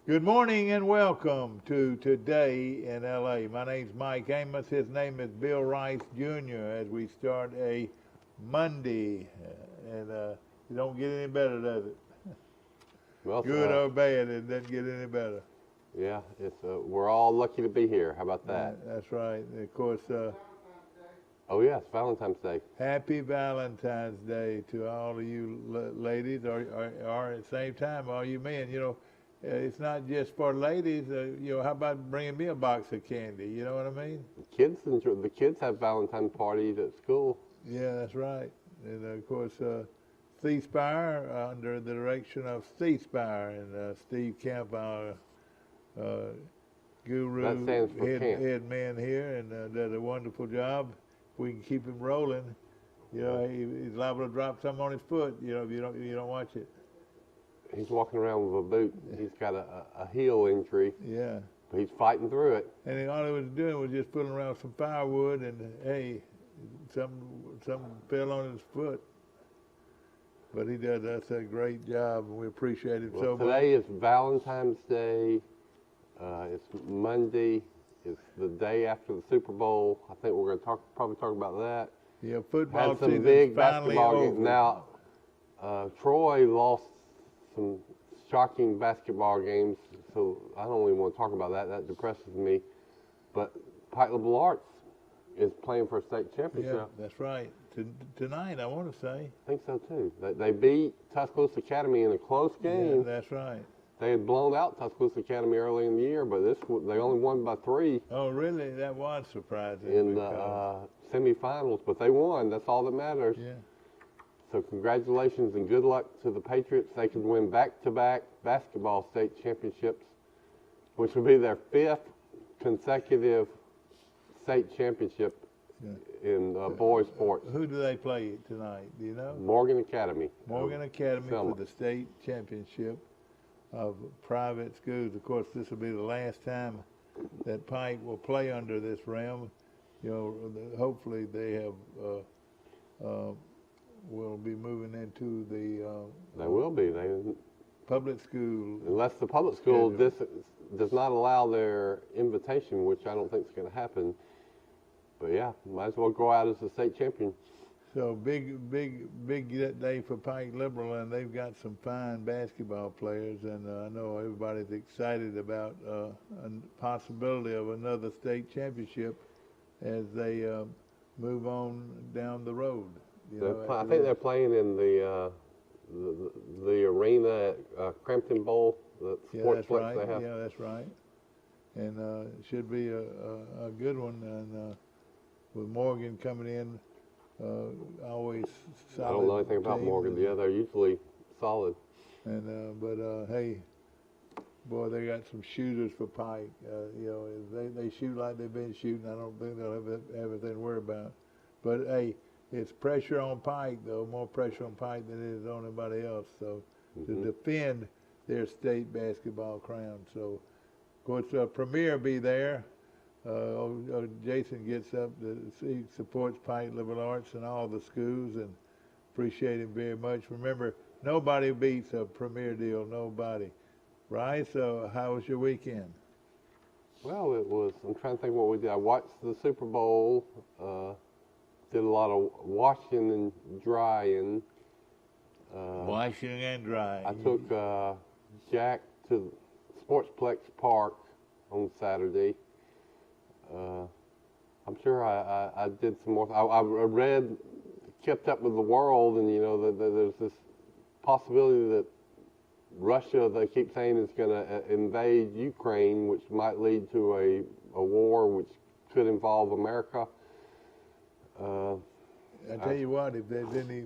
Good morning and welcome to Today in LA. My name's Mike Amos. His name is Bill Rice Jr. as we start a Monday. And it don't get any better, does it? Well, Good or bad, it doesn't get any better. yeah, we're all lucky to be here. How about that? That's right. And of course, Oh, yes, Valentine's Day. happy Valentine's Day to all of you ladies, or at the same time, all you men. It's not just for ladies. How about bringing me a box of candy? You know what I mean? The kids have Valentine parties at school. Yeah, that's right. And of course, C Spire under the direction of C Spire and Steve Kemp, our guru, That stands for camp. head man here, and does a wonderful job. If we can keep him rolling, he's liable to drop something on his foot. If you don't watch it. He's walking around with a boot. He's got a heel injury. Yeah. But he's fighting through it. And all he was doing was just fooling around with some firewood, and hey, something fell on his foot. But he does a great job, and we appreciate it so much. Today is Valentine's Day. It's Monday. It's the day after the Super Bowl. I think we're going to probably talk about that. Yeah, football Had some season's big finally basketball over. games. Now, Troy lost some shocking basketball games, so I don't even want to talk about that. That depresses me. But Pike Liberal Arts is playing for a state championship. Yeah, that's right. Tonight, I want to say. I think so too. They beat Tuscaloosa Academy in a close game. Yeah, that's right. They had blown out Tuscaloosa Academy early in the year, but they only won by 3 Oh, really? That was surprising. in the semifinals. But they won. That's all that matters. Yeah. So congratulations and good luck to the Patriots. They can win back-to-back basketball state championships, which will be their 5th consecutive state championship in boys sports. Who do they play tonight? Do you know? Morgan Academy. Morgan Academy Selma. for the state championship of private schools. Of course, this will be the last time that Pike will play under this realm. Hopefully they have will be moving into the They will be. public school. Unless the public school schedule. does not allow their invitation, which I don't think is going to happen. But yeah, might as well go out as a state champion. So big day for Pike Liberal, and they've got some fine basketball players, and I know everybody's excited about a possibility of another state championship as they move on down the road. I think they're playing in the arena at Crampton Bowl, the sportsplex right. they have. Yeah, that's right. And it should be a good one, and with Morgan coming in, always solid. I don't know anything about team. Morgan. Yeah, they're usually solid. And but hey, boy, they got some shooters for Pike. They shoot like they've been shooting. I don't think they'll have everything to worry about. But hey, it's pressure on Pike though, more pressure on Pike than it is on anybody else. So to defend their state basketball crown. So of course, Premier be there. Jason gets up he supports Pike Liberal Arts and all the schools, and appreciate him very much. Remember, nobody beats a Premier deal, nobody. Right? So how was your weekend? Well, I'm trying to think what we did. I watched the Super Bowl, did a lot of washing and drying. Washing and drying. I took Jack to Sportsplex Park on Saturday. I'm sure I did some more. I kept up with the world, and there's this possibility that Russia, they keep saying, is going to invade Ukraine, which might lead to a war which could involve America. I tell you what, if there's any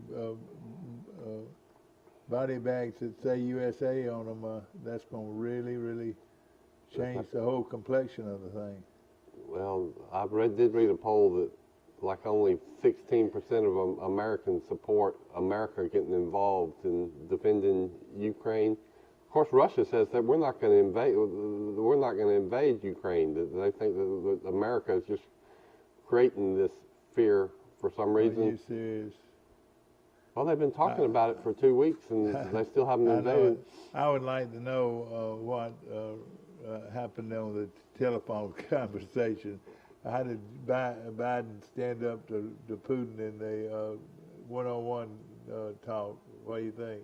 body bags that say USA on them, that's going to really, really change the whole complexion of the thing. Well, I did read a poll that like only 16% of Americans support America getting involved in defending Ukraine. Of course, Russia says that we're not going to invade Ukraine. They think that America is just creating this fear for some reason. Are you serious? Well, they've been talking about it for 2 weeks, and they still haven't invaded. I would like to know what happened on the telephone conversation. How did Biden stand up to Putin in the one-on-one talk? What do you think?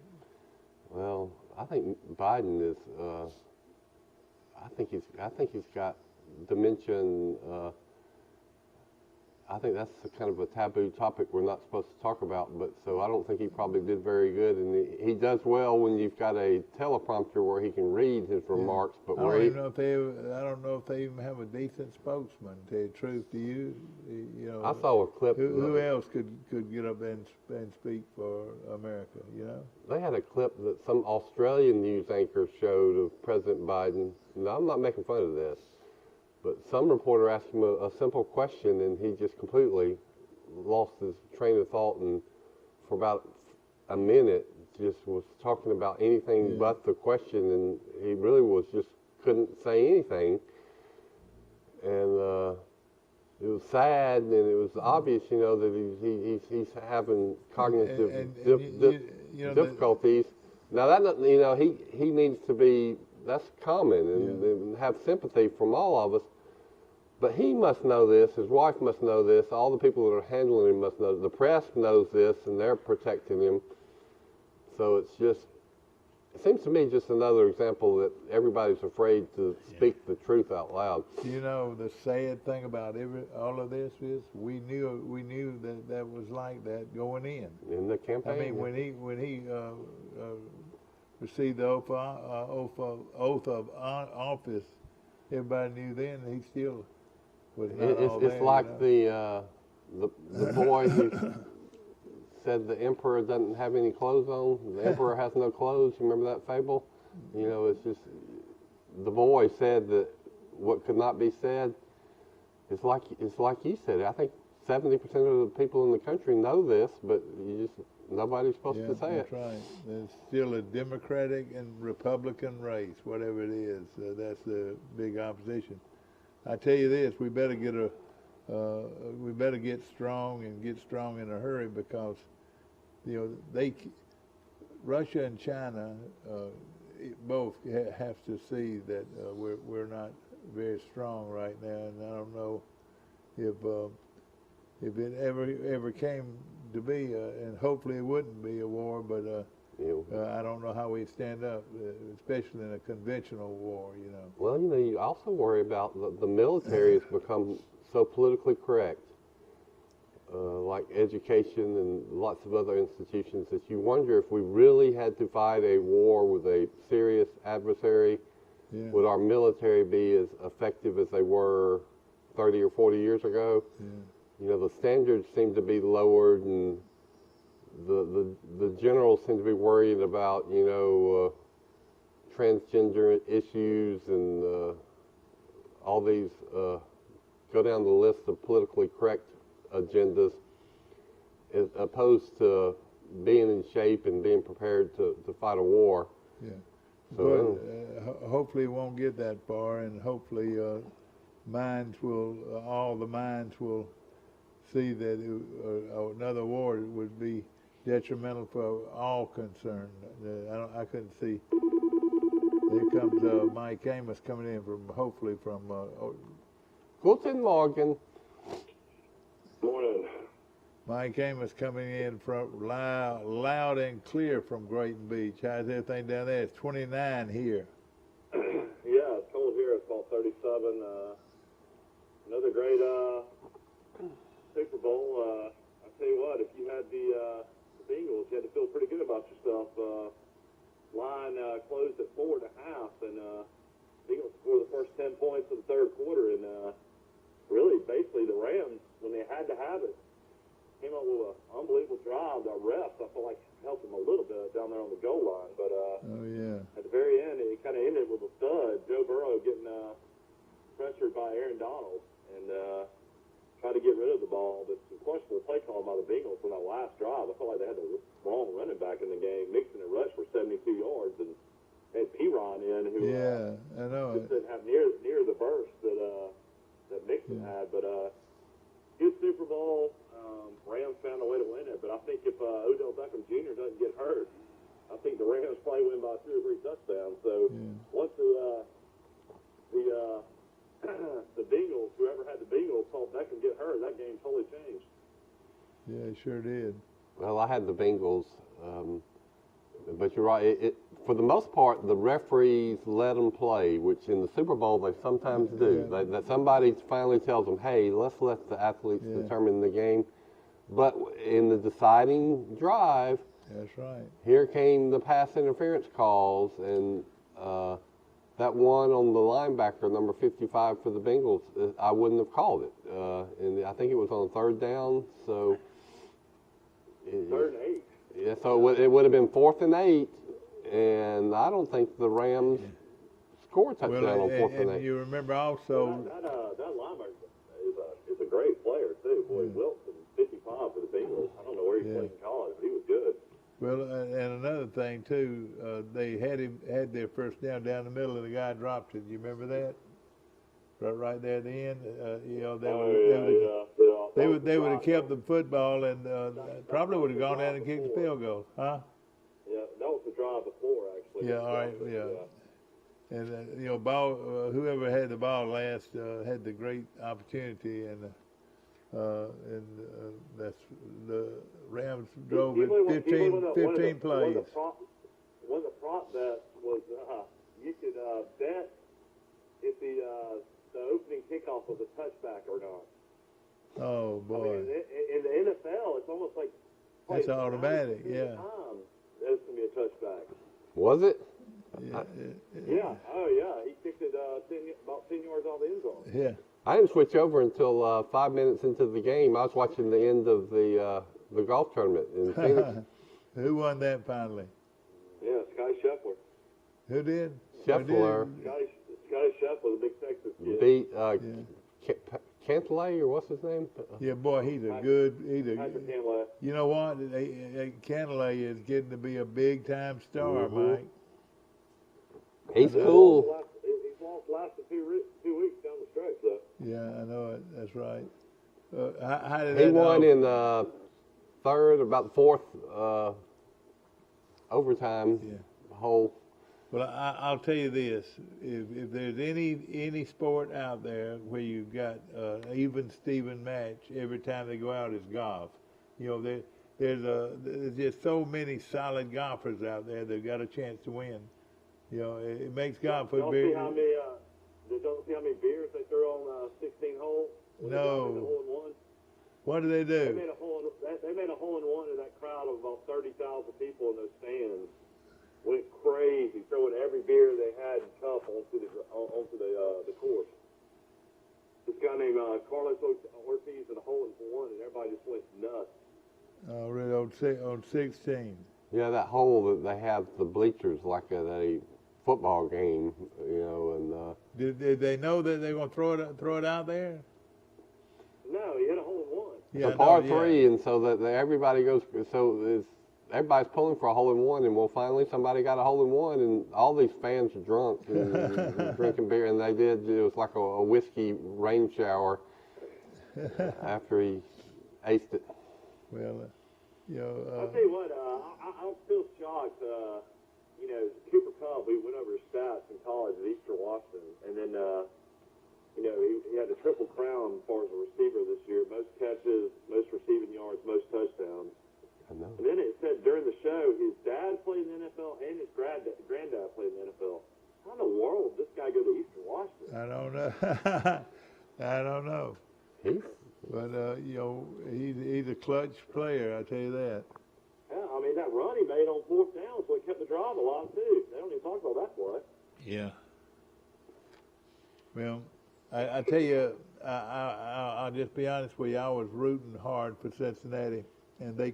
Well, I think Biden is. I think he's got dementia. And, I think that's kind of a taboo topic we're not supposed to talk about. But so I don't think he probably did very good. And he does well when you've got a teleprompter where he can read his remarks. But I don't know if they even have a decent spokesman. To tell you the truth, to you, you know. I saw a clip. Who else could get up and speak for America? You know. They had a clip that some Australian news anchor showed of President Biden. Now, I'm not making fun of this, but some reporter asked him a simple question, and he just completely lost his train of thought, and for about a minute just was talking about anything but the question, and he really was just couldn't say anything. And it was sad, and it was obvious, you know, that he's having cognitive difficulties. Now that, you know, he needs to be. That's common, and have sympathy from all of us. But he must know this. His wife must know this. All the people that are handling him must know. The press knows this, and they're protecting him. So it's just, it seems to me just another example that everybody's afraid to speak the truth out loud. You know, the sad thing about all of this is we knew that was like that going in the campaign. I mean, when he received the oath of office, everybody knew then he still was not all It's there, like you know? the boy who said the emperor doesn't have any clothes on. The emperor has no clothes. You remember that fable? You know, it's just the boy said that what could not be said. It's like you said. I think 70% of the people in the country know this, but nobody's supposed to say it. That's right. There's still a Democratic and Republican race, whatever it is. That's the big opposition. I tell you this: we better get strong and get strong in a hurry, because you know Russia and China both have to see that we're not very strong right now, and I don't know if it ever came to be, and hopefully it wouldn't be a war, but I don't know how we stand up, especially in a conventional war, you know. Well, you know, you also worry about the military has become so politically correct, like education and lots of other institutions, that you wonder if we really had to fight a war with a serious adversary, would our military be as effective as they were 30 or 40 years ago? You know, the standards seem to be lowered, and the generals seem to be worried about, you know, transgender issues and all these go down the list of politically correct agendas, as opposed to being in shape and being prepared to fight a war. Yeah. So hopefully it won't get that far, and hopefully all the minds will see that another war would be detrimental for all concerned. I couldn't see. Here comes Mike Amos coming in hopefully from. Guten Morgen. Morning. Mike Amos coming in from loud and clear from Grayton Beach. How's everything down there? It's 29 here. Yeah, it's cold here. It's about 37. Another great Super Bowl. I tell you what, if you had the Bengals, you had to feel pretty good about yourself. Line closed at 4.5, and Bengals scored the first 10 points of the third quarter, and really, basically, the Rams, when they had to have it, came up with an unbelievable drive. The refs, I feel like, helped them a little bit down there on the goal line, but at the very end, it kind of ended with a stud. Joe Burrow getting pressured by Aaron Donald and tried to get rid of the ball, but some questionable play call by the Bengals on that last drive. I felt like they had the wrong running back in the game. Mixon and Rush for 72 yards, and they had P-Ron in, who I know just didn't have near the burst that Mixon had, but good Super Bowl. Rams found a way to win it, but I think if Odell Beckham hurt. I think the Rams probably win by 2 or 3 touchdowns. So once the Bengals, whoever had the Bengals, thought that could get hurt, that game totally changed. Yeah, it sure did. Well, I had the Bengals, but you're right. For the most part, the referees let them play, which in the Super Bowl they sometimes do. Yeah. That somebody finally tells them, "Hey, let's let the athletes determine the game." But in the deciding drive, That's right. here came the pass interference calls, and that one on the linebacker, number 55 for the Bengals, I wouldn't have called it. And I think it was on 3rd down, so. 3rd and 8. Yeah, so it would have been 4th and 8, and I don't think the Rams scored a touchdown on 4th and 8. You remember also. That linebacker is a great player, too. Boy, Wilson, 55 for the Bengals. I don't know where he played in college, but he was good. Well, and another thing too, they had their first down the middle, and the guy dropped it. You remember that? Right there at the end, they would have kept the football and probably would have gone down and kicked the field goal, huh? Yeah, that was the drive before actually. Yeah, all right, yeah. And ball, whoever had the ball last had the great opportunity, and that's the Rams drove it 15 plays. One of the prop bets was you could bet if the opening kickoff was a touchback or not. Oh boy! I mean, in the NFL, it's almost like that's automatic. Yeah. That's gonna be a touchback. Was it? Yeah. Oh yeah. He kicked it about 10 yards off the end zone. Yeah. I didn't switch over until 5 minutes into the game. I was watching the end of the golf tournament in Phoenix. Who won that finally? Yeah, Sky Scheffler. Who did? Scheffler. Sky Scheffler, the big Texas kid. Beat Cantlay, or what's his name? Yeah, boy, he's a Patrick Cantlay. You know what? Cantlay is getting to be a big time star, Mike. He's cool. He's lost lasted 2 weeks down the stretch, though. Yeah, I know it. That's right. How did He that won know? in the 3rd, about 4th overtime hole. Well, I'll tell you this: if there's any sport out there where you've got even Steven match every time they go out, is golf. There's just so many solid golfers out there that've got a chance to win. It makes golf a Don't big. see how many beers they throw on 16 hole. No. Hole in one. What do they do? They made a hole in one in that crowd of about 30,000 people in those stands. Went crazy, throwing every beer they had and cup onto the course. This guy named Carlos Ortiz in a hole in one, and everybody just went nuts. Oh, really? On 16. Yeah, that hole that they have the bleachers like at a football game, and. Did they know that they're going to throw it out there? No, he hit a hole in one. Yeah, the par 3, and so that everybody goes. So everybody's pulling for a hole in one, and finally somebody got a hole in one, and all these fans are drunk and drinking beer, and it was like a whiskey rain shower after he aced it. Well, I'll tell you what, I'm still shocked. Cooper Kupp, we went over his stats in college at Eastern Washington, and then, he had the triple crown as far as a receiver this year: most catches, most receiving yards, most touchdowns. I know. And then it said during the show, his dad played in the NFL and his granddad played in the NFL. How in the world did this guy go to Eastern Washington? I don't know. I don't know. But he's a clutch player. I tell you that. Yeah, I mean that run he made on 4th down, so he kept the drive alive too. They don't even talk about that play. Yeah. Well, I tell you, I'll just be honest with you. I was rooting hard for Cincinnati. And they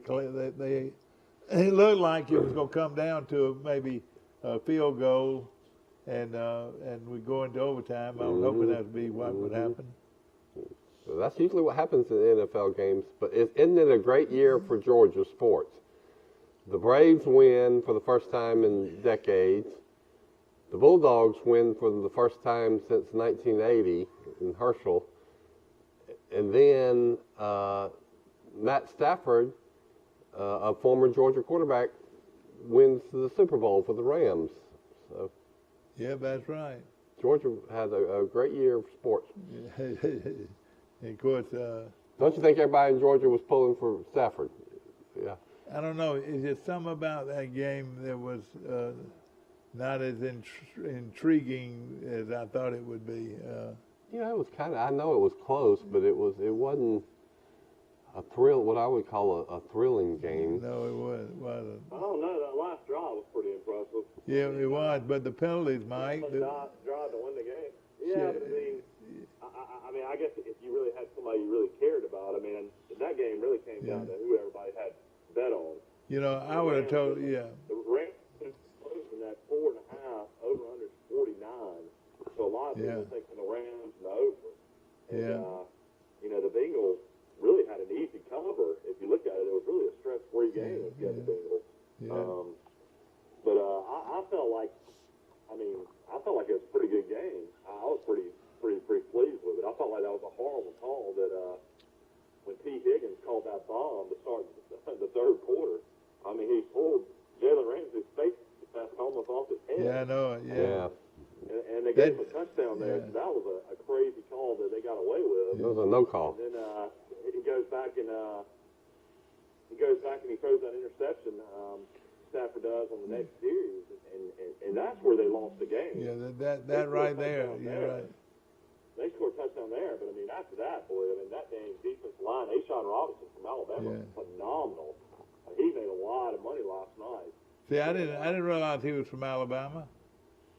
it looked like it was going to come down to maybe a field goal, and we go into overtime. I was hoping that would be what would happen. Well, that's usually what happens in NFL games. But isn't it a great year for Georgia sports? The Braves win for the first time in decades. The Bulldogs win for the first time since 1980 in Herschel. And then Matt Stafford, a former Georgia quarterback, wins the Super Bowl for the Rams. So Yeah, that's right. Georgia had a great year of sports. And of course, Don't you think everybody in Georgia was pulling for Stafford? Yeah. I don't know. Is there something about that game that was not as intriguing as I thought it would be? Yeah, it was kind of. I know it was close, but it wasn't a thrill. What I would call a thrilling game. No, it wasn't. I don't know. That last drive was pretty impressive. Yeah, it was. But the penalties, Mike. Drive to win the game. Yeah, but I mean, I guess if you really had somebody you really cared about, I mean, that game really came down to who everybody had bet on. You know, I would have told. Yeah. The Rams in that 4.5 over under 49. So a lot of people thinking the Rams and the over. And, you know, the Bengals really had an easy cover. If you look at it, it was really a stress-free game if you had the Bengals. Yeah. But I felt like, it was a pretty good game. I was pretty pleased with it. I felt like that was a horrible call that when T. Higgins called that bomb to start the third quarter. I mean, he pulled Jalen Ramsey's face almost off his head. Yeah, I know it. Yeah. And they gave him a touchdown there. So that was a crazy call that they got away with. It was a no call. And then he goes back and he throws that interception. Stafford does on the next series, and that's where they lost the game. Yeah, that right there. You're right. They scored a touchdown there, but I mean after that, boy, I mean that dang defensive line, A'Shawn Robinson from Alabama, phenomenal. He made a lot of money last night. See, I didn't realize he was from Alabama.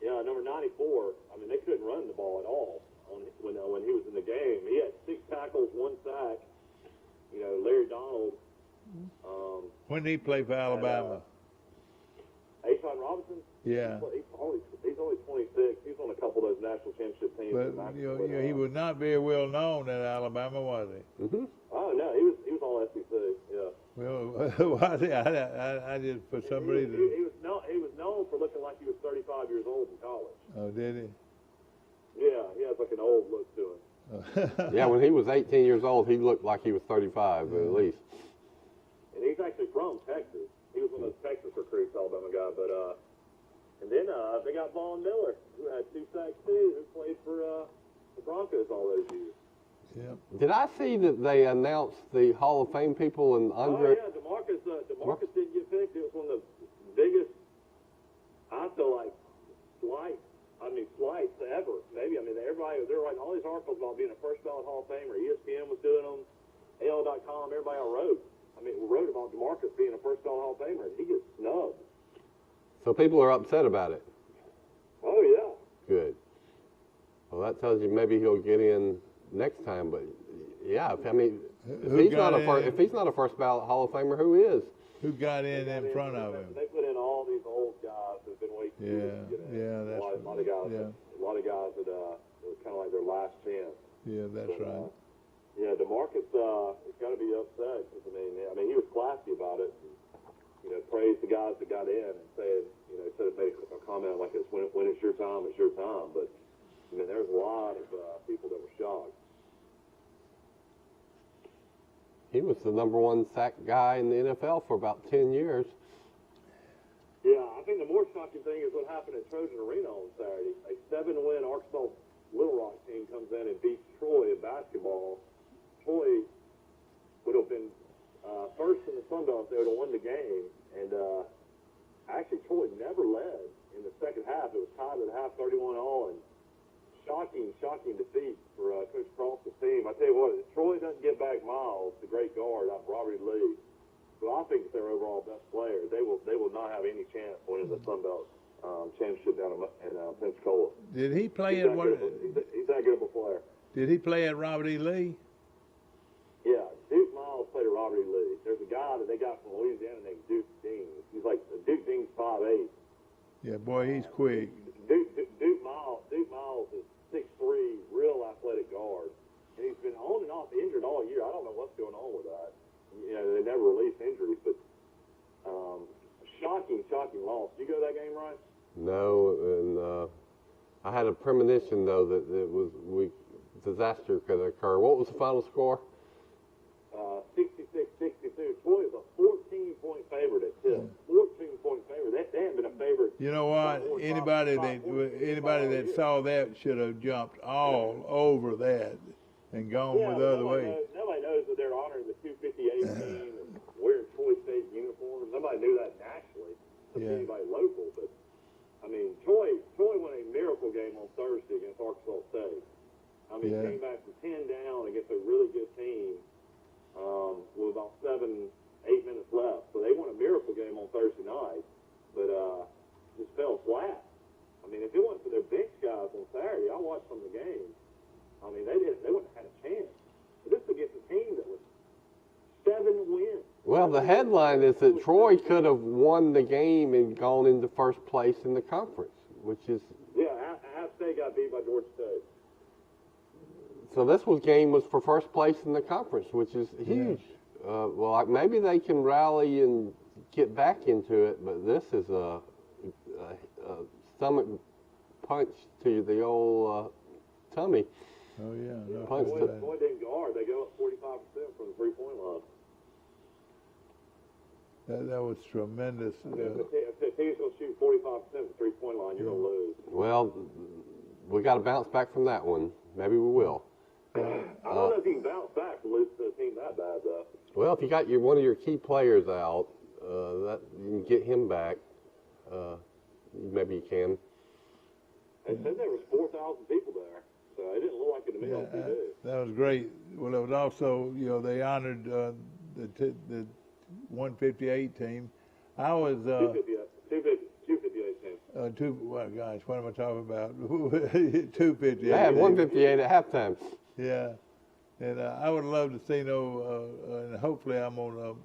Yeah, number 94. I mean, they couldn't run the ball at all when he was in the game. He had 6 tackles, 1 sack. You know, Larry Donald. When did he play for Alabama? A'Shawn Robinson. Yeah. He's only 26. He's on a couple of those national championship teams. But he was not very well known at Alabama, was he? Mm-hmm. Oh no, he was all SEC. Yeah. Well, was he? I just for some reason. He was known for looking like he was 35 years old in college. Oh, did he? Yeah, he has like an old look to him. Yeah, when he was 18 years old, he looked like he was 35 at least. And he's actually from Texas. He was one of those Texas recruits, Alabama guy. But and then they got Von Miller, who had 2 sacks too, who played for the Broncos all those years. Yeah. Did I see that they announced the Hall of Fame people and Andre? Oh yeah, DeMarcus didn't get picked. It was one of the biggest, I feel like, slights ever. Maybe. I mean, everybody, they're writing all these articles about being a first ballot Hall of Famer. ESPN was doing them, AL.com, everybody wrote about DeMarcus being a first ballot Hall of Famer, and he gets snubbed. So people are upset about it. Oh yeah. Good. Well, that tells you maybe he'll get in next time. But yeah, if he's not a first ballot Hall of Famer, who is? Who got in front of him? They put in all these old guys who've been waiting to get in. Yeah, that's a lot of guys. Yeah. A lot of guys that it was kind of like their last chance. Yeah, that's right. Yeah, DeMarcus has got to be upset because I mean he was classy about it. You know, praised the guys that got in and said, you know, instead of making a comment like it's when it's your time, it's your time. But I mean, there's a lot of people that were shocked. He was the #1 sack guy in the NFL for about 10 years. Yeah, I think the more shocking thing is what happened at Trojan Arena on Saturday. A 7-win Arkansas Little Rock team comes in and beats Troy in basketball. Troy would have been first in the Sun Belt if they would have won the game. And actually, Troy never led in the second half. It was tied at half, 31-all, and shocking defeat for Coach Cross's team. I tell you what, if Troy doesn't get back Miles, the great guard, out of Robert Lee, who I think is their overall best player, they will not have any chance winning the Sun Belt championship down in Pensacola. Did he play He's that good of a player. Did he play at Robert E. Lee? Yeah, Duke Miles played at Robert E. Lee. There's a guy that they got from Louisiana named Duke Dean. He's like Duke Dean's 5'8". Yeah, boy, he's quick. Duke Miles is 6'3", real athletic guard, and he's been on and off injured all year. I don't know what's going on with that. You know, they never release injuries, but shocking loss. Did you go to that game, Ryan? No, and I had a premonition though that disaster could occur. What was the final score? 66-62. Troy is a 14-point favorite at tip. 14-point favorite. You know what? Anybody that saw that should have jumped all over that and gone with the other way. Nobody knows that they're honoring the 258 team and wearing Troy State uniforms. Nobody knew that nationally. Anybody local, but I mean, Troy won a miracle game on Thursday against Arkansas State. I mean, came back from 10 down against a really good team with about 7-8 minutes left. So they won a miracle game on Thursday night, but just fell flat. I mean, if it wasn't for their bench guys on Saturday, I watched some of the game. I mean, they wouldn't have had a chance. But this is against a team that was 7 wins. Well, the headline is that Troy could have won the game and gone into first place in the conference, which is... Yeah, App State got beat by Georgia State. So this game was for first place in the conference, which is huge. Well, maybe they can rally and get back into it, but this is a stomach punch to the old tummy. Oh, yeah. No, Troy didn't guard. They go up 45% from the three-point line. That was tremendous. If the team's going to shoot 45% from the three-point line, you're going to lose. Well, we got to bounce back from that one. Maybe we will. I don't know if you can bounce back to lose to a team that bad, though. Well, if you got one of your key players out, that you can get him back. Maybe you can. They said there was 4,000 people there, so it didn't look like it to me on TV. That was great. Well, it was also, they honored the 158 team. I was 258 team. Well, gosh, what am I talking about? 258. They had 158 at halftime. Yeah, and I would love to see and hopefully I'm gonna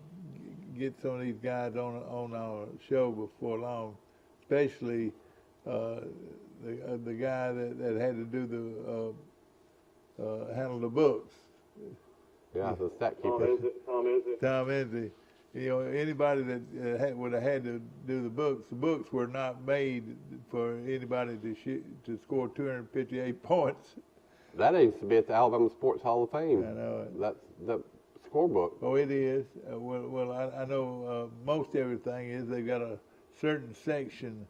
get some of these guys on our show before long, especially the guy that had to do the handle the books. Yeah, the stat keeper. Tom Enzi. Anybody that would have had to do the books were not made for anybody to score 258 points. That needs to be at the Alabama Sports Hall of Fame. I know it. That's the scorebook. Oh, it is. I know most everything is. They've got a certain section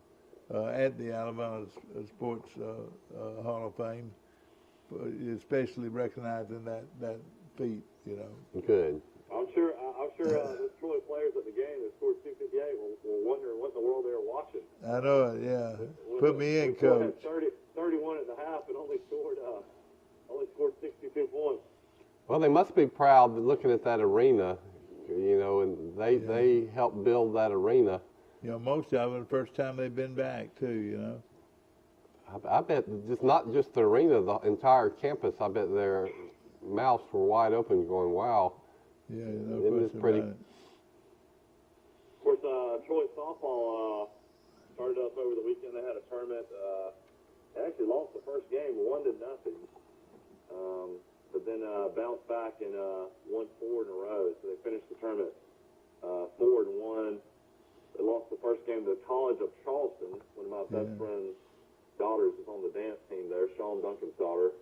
at the Alabama Sports Hall of Fame, especially recognizing that feat. Good. I'm sure those Troy players at the game that scored 258 were wondering what in the world they were watching. I know it, yeah. Put me in, coach. 31 at the half and only scored 62 points. Well, they must be proud looking at that arena, and they helped build that arena. Most of them, the first time they've been back, too, I bet not just the arena, the entire campus, I bet their mouths were wide open going, wow. Yeah, it was pretty. Of course, Troy softball started up over the weekend. They had a tournament. They actually lost the first game 1-0, but then bounced back and won 4 in a row. So they finished the tournament 4-1. They lost the first game to the College of Charleston. One of my best friend's daughters is on the dance team there. Sean Duncan's daughter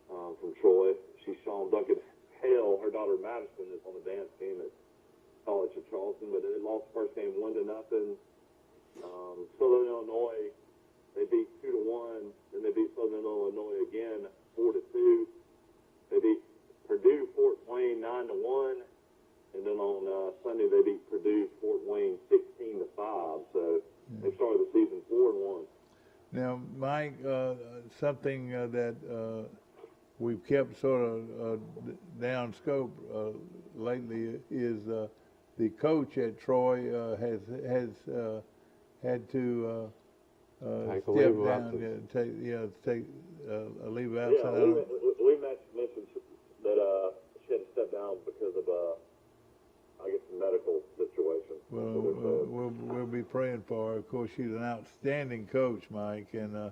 from Troy. She's Sean Duncan. Hale, her daughter Madison, is on the dance team at College of Charleston, but they lost the first game 1-0. Southern Illinois, they beat 2-1. Then they beat Southern Illinois again 4-2. They beat Purdue Fort Wayne 9-1, and then on Sunday they beat Purdue Fort Wayne 16-5. So they started the season 4-1. Now, Mike, something that we've kept sort of down scope lately is the coach at Troy has had to step down and take a leave of absence. Yeah, we mentioned that she had to step down because of I guess a medical situation. Well, we'll be praying for her. Of course, she's an outstanding coach, Mike, and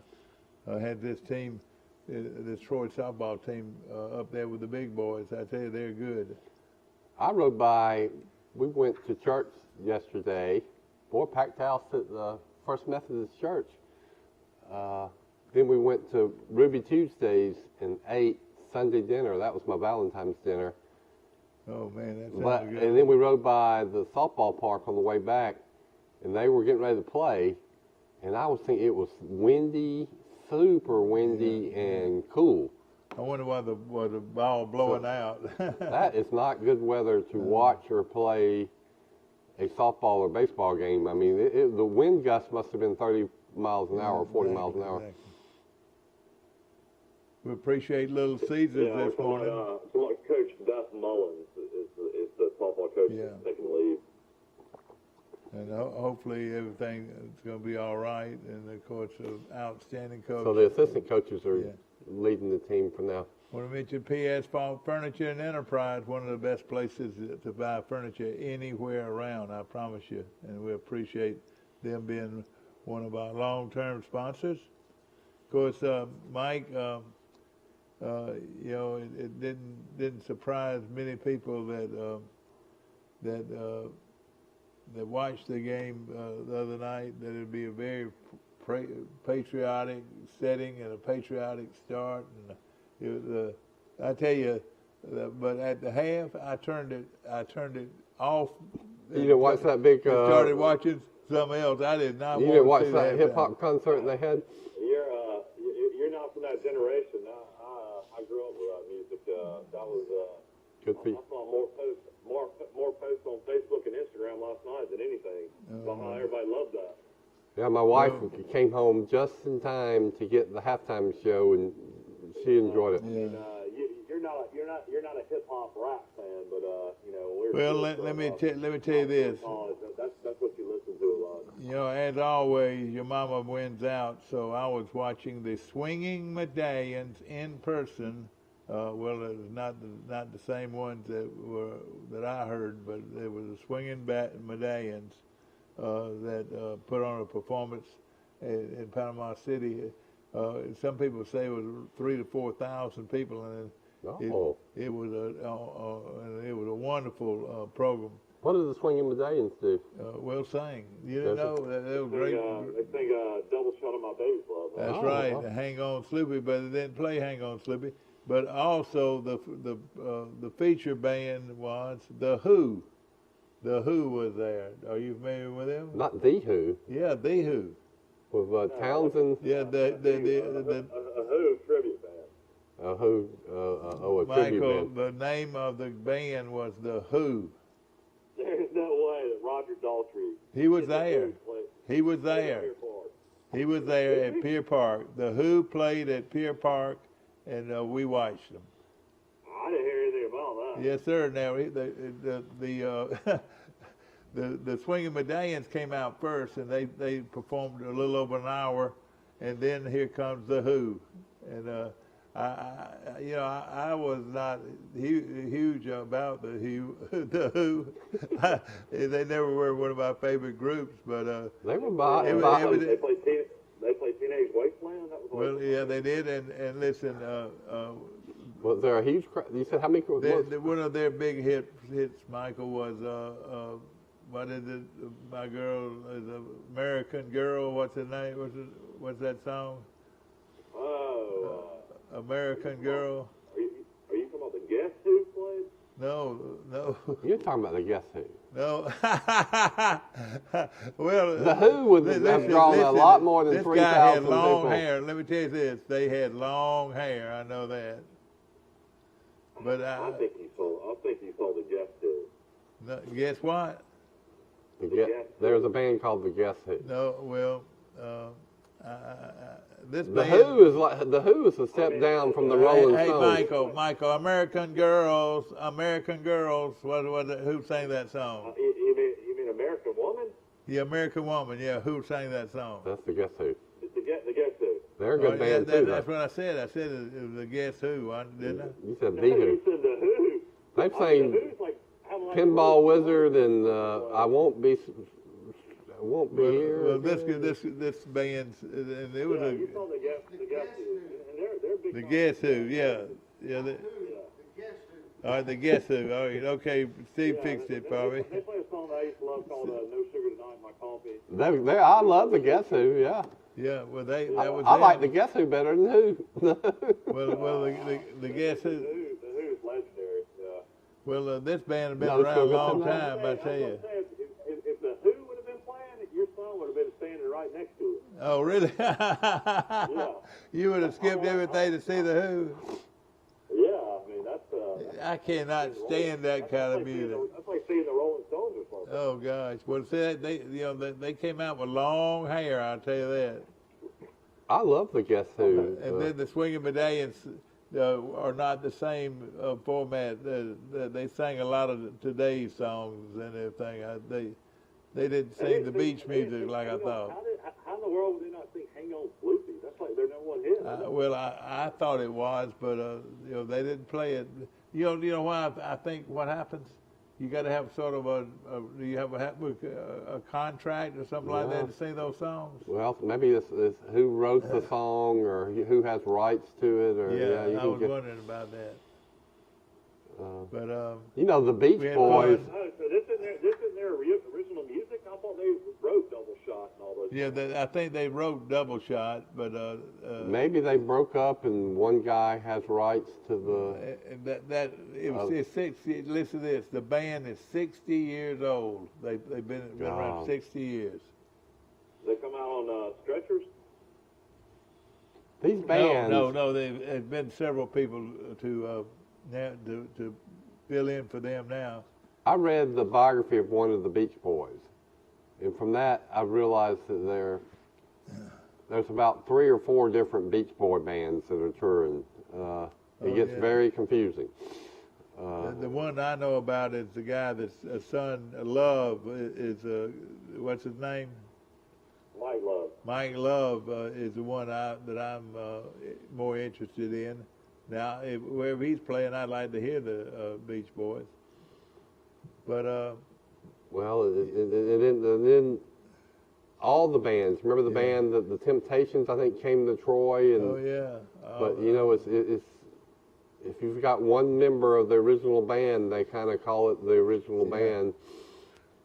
had this team. This Troy softball team up there with the big boys. I tell you, they're good. I rode by, we went to church yesterday. Boy, packed house at the First Methodist Church. Then we went to Ruby Tuesdays and ate Sunday dinner. That was my Valentine's dinner. Oh, man, that sounds good. And then we rode by the softball park on the way back, and they were getting ready to play. and I was thinking it was windy, super windy and cool. I wonder why the ball blowing out. That is not good weather to watch or play a softball or baseball game. I mean, the wind gust must have been 30 miles an hour, 40 miles an hour. Exactly. We appreciate Little Caesars this morning. Coach Duff Mullins is the softball coach that's taking the lead. And hopefully everything is going to be all right. And of course, an outstanding coach. So the assistant coaches are leading the team for now. I want to mention P.S. Furniture and Enterprise, one of the best places to buy furniture anywhere around, I promise you. And we appreciate them being one of our long-term sponsors. Of course, Mike, you know, it didn't surprise many people that watched the game the other night that it'd be a very patriotic setting and a patriotic start. And it was, I tell you, but at the half, I turned it off. You didn't watch that big. Started watching something else. I did not. You didn't watch that hip hop concert they had. You're not from that generation. I grew up with music. That was good for you. I saw more posts on Facebook and Instagram last night than anything. Everybody loved that. Yeah, my wife came home just in time to get the halftime show, and she enjoyed it. Yeah. You're not a hip hop rap fan, but you know. Well, let me tell you this. That's what you listen to a lot. You know, as always, your mama wins out. So I was watching the Swinging Medallions in person. Well, it was not the same ones that I heard, but it was the Swinging Medallions that put on a performance in Panama City. Some people say it was 3,000 to 4,000 people, and it was a wonderful program. What did the Swinging Medallions do? Well, sang. You didn't know that they were great. They sing "Double Shot of My Baby's Love." That's right. Wow. Hang On Sloopy, but they didn't play Hang On Sloopy. But also the feature band was The Who. The Who was there. Are you familiar with them? Not The Who. Yeah, The Who. With Townsend. Yeah, a Who tribute band. A Who. A Michael, tribute band. the name of the band was The Who. There's no way that Roger Daltrey. He was there. He was there. He was there at Pier Park. The Who played at Pier Park, and we watched them. I didn't hear anything about that. Yes, sir. Now the Swinging Medallions came out first, and they performed a little over an hour, and then here comes The Who, and I was not huge about the Who. They never were one of my favorite groups, but they were by. They played Teenage Wasteland. That was well, yeah, they did, and listen. Was there a huge crowd? You said how many? One of their big hits, Michael, was what is it? My girl is American Girl. What's her name? What's that song? Oh. American Girl. Are you talking about the Guess Who played? No. You're talking about the Guess Who. No. Well, the Who would have drawn a lot more than 3,000 people. This guy had long hair. Let me tell you this: they had long hair. I know that. But I think you saw the Guess Who. No, guess what? There's a band called the Guess Who. No, well, this the band. Who is a step down from the Rolling Stones. Hey, Michael, American Girls. Who sang that song? You mean American Woman? The American Woman. Yeah, who sang that song? That's the Guess Who. The Guess Who. They're a good band too. That's what I said. I said it was the Guess Who, didn't I? You said The Who. You said The Who. They've sang Pinball Wizard and I Won't Be Here. Well, this band, and it was you saw the Guess Who, and they're big. The Guess Who, yeah. All right, the Guess Who. All right, okay. Steve fixed it for me. They play a song that I used to love called "No Sugar Tonight in My Coffee." I love the Guess Who. Yeah. Yeah. Well, that was. I like the Guess Who better than Who. well, the Guess Who. The Who's legendary. Yeah. Well, this band has been around a long time. I tell you. If the Who would have been playing, your son would have been standing right next to it. Oh, really? Yeah. You would have skipped everything to see the Who. Yeah, I mean that's I cannot stand that kind of music. That's like seeing the Rolling Stones or something. Oh gosh! Well, see, they came out with long hair. I'll tell you that. I love the Guess Who. And then the swinging medallions are not the same format. They sang a lot of today's songs and everything. They didn't sing the beach music like I thought. How in the world would they not sing "Hang On, Floopy"? That's like their number one hit. Well, I thought it was, but they didn't play it. You know why? I think what happens. You got to have sort of do you have a contract or something like that to sing those songs? Well, maybe it's who wrote the song or who has rights to it. Or Yeah, I was wondering about that. But you know, the Beach Boys. Oh, so this isn't their original music? I thought they wrote Double Shot and all those. Yeah, I think they wrote Double Shot, but maybe they broke up and one guy has rights to the. It's 60. Listen to this. The band is 60 years old. They've been around 60 years. They come out on stretchers. These bands. No. There've been several people to fill in for them now. I read the biography of one of the Beach Boys, and from that I realized that there's about 3 or 4 different Beach Boy bands that are touring. It gets very confusing. The one I know about is the guy that's a son, Love, is what's his name? Mike Love. Mike Love is the one that I'm more interested in. Now, wherever he's playing, I'd like to hear the Beach Boys. But well, and then all the bands. Remember the band, the Temptations? I think came to Troy. And, oh yeah. But you know, it's if you've got one member of the original band, they kind of call it the original band.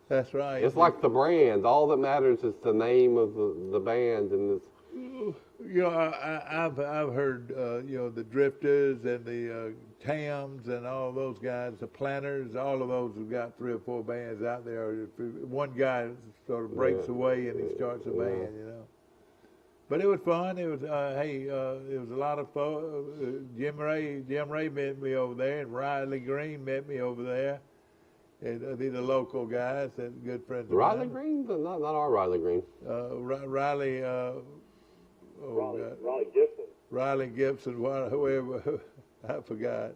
That's right. It's like the brand. All that matters is the name of the band, and it's. You know, I've heard the Drifters and the Tams and all those guys, the Planners, all of those have got 3 or 4 bands out there. One guy sort of breaks away and he starts a band, you know. But it was fun. It was it was a lot of fun. Jim Ray met me over there, and Riley Green met me over there. And these are local guys and good friends of mine. Riley Green, but not our Riley Green. Riley. Riley Gibson. Riley Gibson, whoever, I forgot.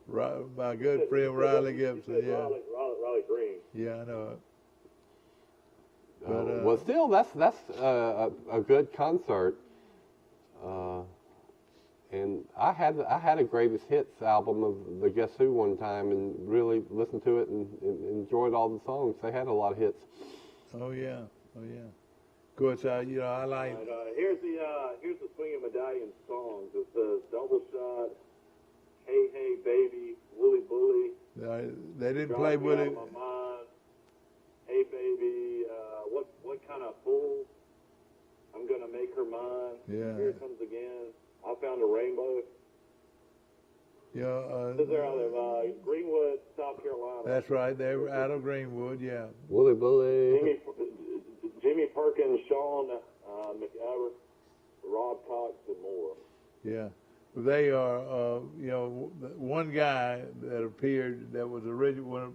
My good friend Riley Gibson, yeah. Riley Green. Yeah, I know it. Well, still, that's a good concert. And I had a greatest hits album of the Guess Who one time, and really listened to it and enjoyed all the songs. They had a lot of hits. Oh yeah. Of course, I like. Here's the Swinging Medallion songs. It says Double Shot, Hey Hey Baby, Wooly Bully. They didn't play Wooly. Out of My Mind, Hey Baby, what kind of fool? I'm gonna make her mine. Yeah. Here it comes again. I found a rainbow. Yeah. They're out of Greenwood, South Carolina. That's right. They were out of Greenwood. Yeah. Wooly Bully. Jimmy Perkins, Sean McEver, Rob Cox, and more. Yeah. They are, one guy that appeared that was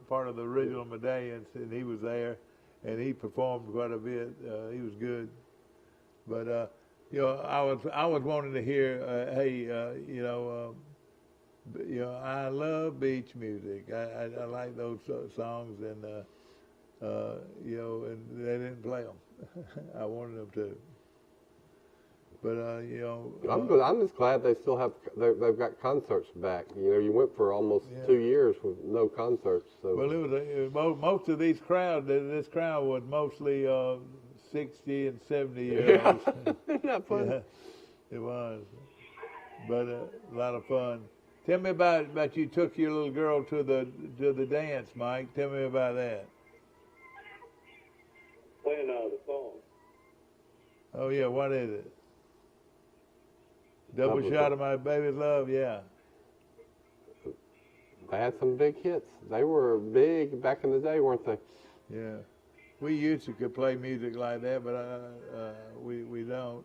part of the original Medallions, and he was there, and he performed quite a bit. He was good. But, I was wanting to hear, I love beach music. I like those songs, and, and they didn't play them. I wanted them to. But I'm just glad they still they've got concerts back. You went for almost 2 years with no concerts. So. Well, it was most of these crowd. This crowd was mostly 60 and 70 years old. Isn't that fun? Yeah, it was, but a lot of fun. Tell me about you took your little girl to the dance, Mike. Tell me about that. Playing the song. Oh yeah, what is it? Double Shot of My Baby's Love, yeah. They had some big hits. They were big back in the day, weren't they? Yeah. we used to could play music like that, but we don't.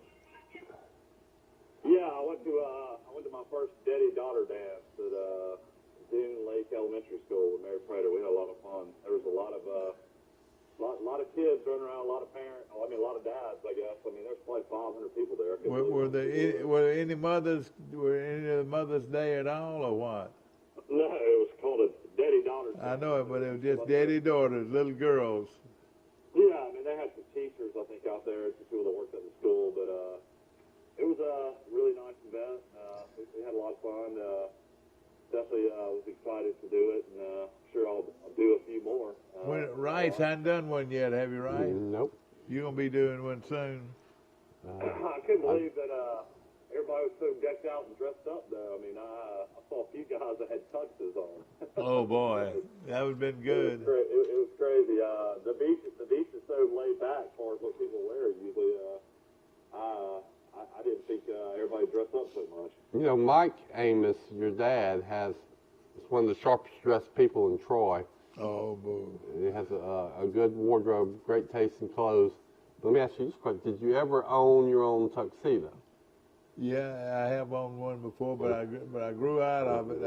Yeah, I went to my first daddy-daughter dance at Dune Lake Elementary School with Mary Prater. We had a lot of fun. There was a lot of kids running around, a lot of parents. I mean, a lot of dads, I guess. I mean, there's probably 500 people there. Were any mothers? Were any of the Mother's Day at all, or what? No, it was called a daddy-daughter dance. I know it, but it was just daddy-daughters, little girls. Yeah, I mean, they had some teachers, I think, out there, some people that worked at the school, but it was a really nice event. We had a lot of fun. Definitely was excited to do it, and I'm sure I'll do a few more. Rice hadn't done one yet, have you, Rice? Nope. You're going to be doing one soon. I couldn't believe that everybody was so decked out and dressed up, though. I mean, I saw a few guys that had tuxes on. Oh, boy. That would have been good. It was crazy. The beach is so laid back as far as what people wear usually. I didn't think everybody dressed up so much. You know, Mike Amos, your dad, is one of the sharpest dressed people in Troy. Oh, boy. He has a good wardrobe, great taste in clothes. Let me ask you this question. Did you ever own your own tuxedo? Yeah, I have owned one before, but I grew out of it.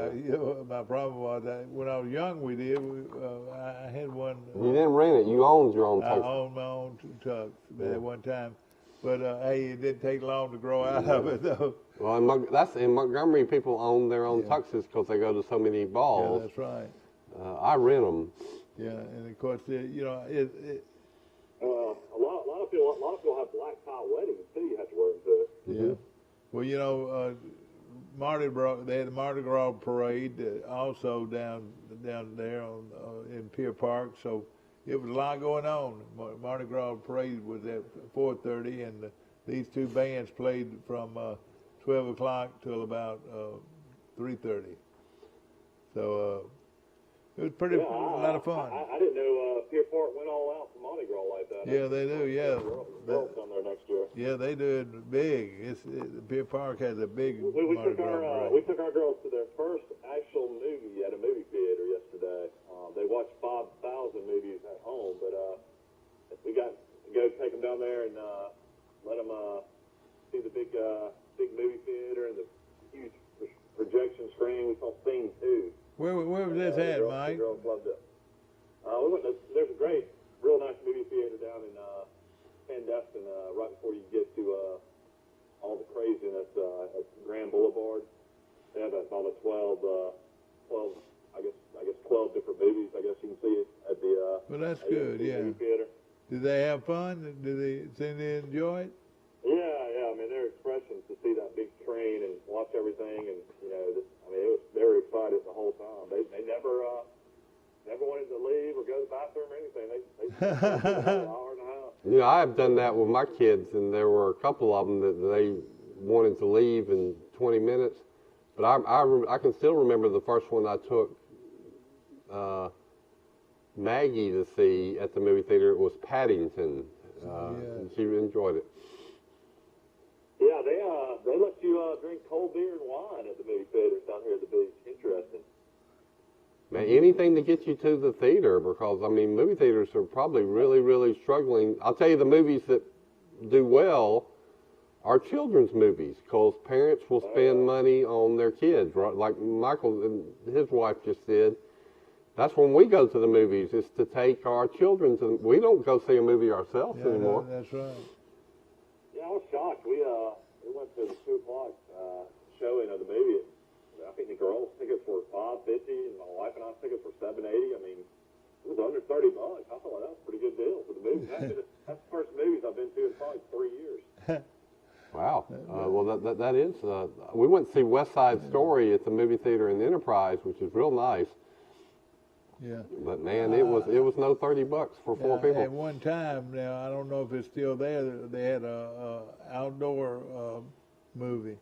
My problem was that when I was young, we did. I had one. You didn't rent it. You owned your own I tuxedo. owned my own tux at one time. But, hey, it didn't take long to grow out of it, though. Well, in Montgomery, people own their own tuxes because they go to so many balls. Yeah, that's right. I rent them. Yeah, and of course, a lot of people have black tie weddings too. You have to wear them to it. Yeah. Well, they had the Mardi Gras parade also down there in Pier Park. So it was a lot going on. Mardi Gras parade was at 4:30, and these two bands played from 12 o'clock till about 3:30. So it was a lot of fun. I didn't know Pier Park went all out for Mardi Gras like that. Yeah, they do. Yeah, they'll come there next year. Yeah, they do it big. Pier Park has a big Mardi Gras parade. We took our girls to their first actual movie at a movie theater yesterday. They watched 5,000 movies at home, but we got to go take them down there and let them see the big movie theater and the huge projection screen. We saw Sing 2. Where was this at, Mike? The girls loved it. There's a great, real nice movie theater down in Sandestin, right before you get to all the craziness at Grand Boulevard. They have about 12 different movies. I guess you can see it at the well, that's good. movie theater. Did they have fun? Did they enjoy it? Yeah. I mean, their expressions to see that big screen and watch everything, and they were excited the whole time. They never wanted to leave or go to the bathroom or anything. They an hour and a half. You know, I have done that with my kids, and there were a couple of them that they wanted to leave in 20 minutes. But I can still remember the first one I took Maggie to see at the movie theater. It was Paddington. And she enjoyed it. Yeah, they let you drink cold beer and wine at the movie theaters down here at the beach. Interesting. Man, anything to get you to the theater, because, I mean, movie theaters are probably really, really struggling. I'll tell you, the movies that do well are children's movies, because parents will spend money on their kids, right? Like Michael and his wife just said. That's when we go to the movies, is to take our children to. We don't go see a movie ourselves anymore. That's right. Yeah, I was shocked. We went to the 2 o'clock showing of the movie. I think the girls' tickets were $5.50, and my wife and I's tickets were $7.80. I mean, it was under $30. I thought that was a pretty good deal for the movie. That's the first movies I've been to in probably 3 years. Wow. Well, that is. We went to see West Side Story at the movie theater in Enterprise, which is real nice. Yeah. But man, it was no $30 for 4 people. At one time, now I don't know if it's still there. They had a outdoor movie.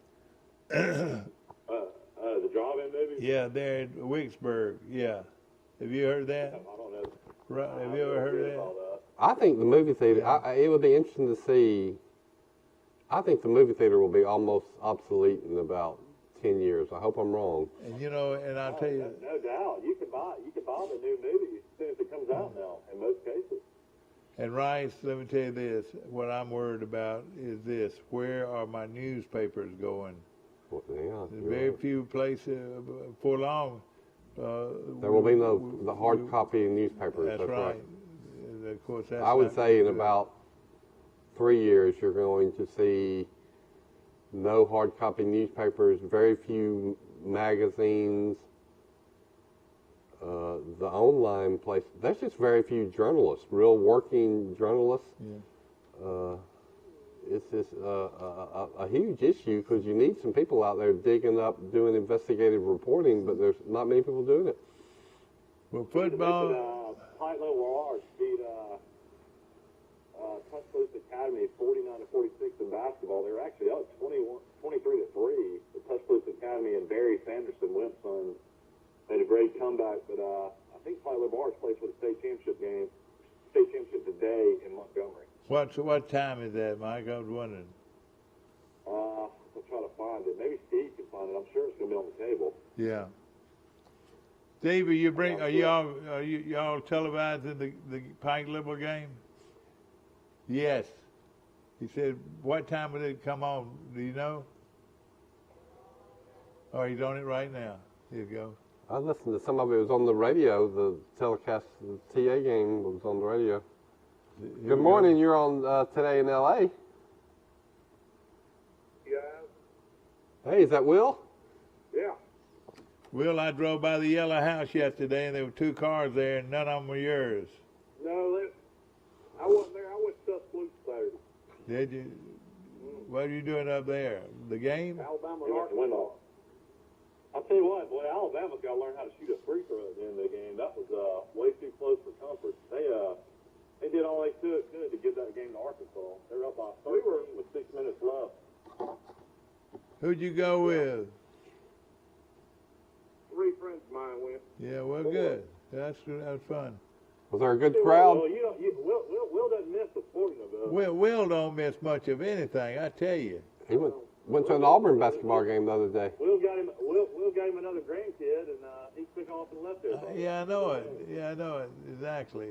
The drive-in movie? Yeah, there in Wicksburg. Yeah. Have you heard that? I don't know. Right. Have you ever heard that? I think the movie theater. It would be interesting to see. I think the movie theater will be almost obsolete in about 10 years. I hope I'm wrong. And and I'll tell you, no doubt, you can buy the new movie as soon as it comes out now in most cases. And Rice, let me tell you this, what I'm worried about is this, where are my newspapers going? Well, yeah, There's you're very right. few places for long. There will be the hard copy newspapers. That's right. And of course, that's I would not say in good. about 3 years, you're going to see no hard copy newspapers, very few magazines, the online place. There's just very few journalists, real working journalists. Yeah. It's just a huge issue because you need some people out there digging up, doing investigative reporting, but there's not many people doing it. Well, football. Pike Level Arts beat Tuscaloosa Academy 49-46 in basketball. They were actually up 23-3. The Tuscaloosa Academy and Barry Sanderson Wimpson made a great comeback, but I think Pike Level Arts plays for the state championship today in Montgomery. What time is that, Mike? I was wondering. I'll try to find it. Maybe Steve can find it. I'm sure it's going to be on the table. Yeah. Steve, are y'all televising the Pike Liberal game? Yes. He said, what time would it come on? Do you know? Oh, he's on it right now. Here you go. I listened to some of it. It was on the radio. The telecast, the TA game was on the radio. Good morning. You're on Today in L.A. Yeah. Hey, is that Will? Yeah. Will, I drove by the yellow house yesterday, and there were 2 cars there, and none of them were yours. No, I wasn't there. I went to Tuscaloosa Saturday. Did you? What are you doing up there? The game? Alabama and Arkansas. I'll tell you what, boy, Alabama's got to learn how to shoot a free throw at the end of the game. That was way too close for comfort. They did all they could to give that game to Arkansas. They were up by 13 with 6 minutes left. Who'd you go with? 3 friends of mine went. Yeah, well, good. That was fun. Was there a good crowd? Well, Will doesn't miss the sporting event. Will don't miss much of anything, I tell you. He went to an Auburn basketball game the other day. Will got him another grandkid, and he took off and left there. Yeah, I know it. Exactly.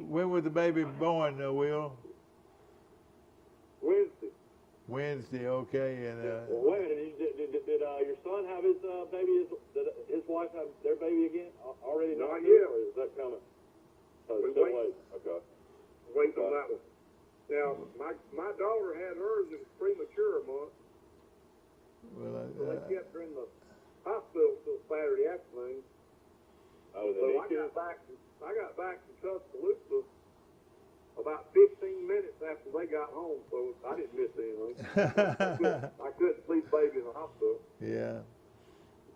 When was the baby born, Will? Wednesday. Wednesday, okay. And Well, wait a minute. Did your son have his baby? Did his wife have their baby again? Already? Not yet. Or is that coming? We Still wait. wait. Okay. Waiting on that one. Now, my daughter had hers. It was premature a month. well, So they kept her in the hospital till Saturday afternoon. Oh, So I got back from Tuscaloosa about 15 minutes after they got home, so I didn't miss anything. I couldn't see the baby in the hospital. yeah.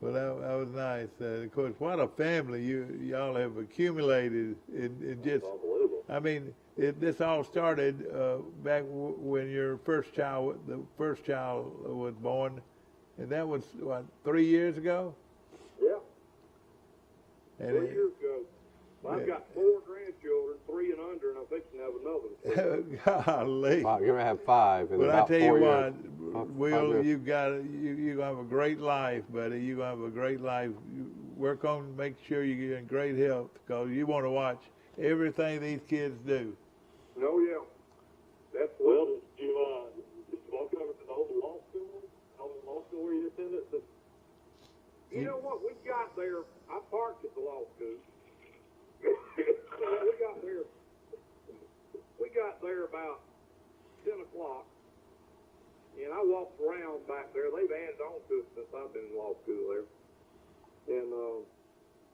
Well, that was nice. Of course, what a family y'all have accumulated in just. unbelievable. I mean, this all started back when the first child was born, and that was what, 3 years ago. Yeah, And 3 years ago. I've got 4 grandchildren, 3 and under, and I'm fixing to have another. golly. Wow, you're gonna have 5 in But I about tell 4 you years. what, 5 Will, years. you're gonna have a great life, buddy. You're gonna have a great life. You work on make sure you're in great health, because you want to watch everything these kids do. Oh, yeah. That's Will, did you walk over to the old law school where you attended? You know what? We got there. I parked at the law school. We got there about 10 o'clock, and I walked around back there. They've added on to it since I've been in law school there. And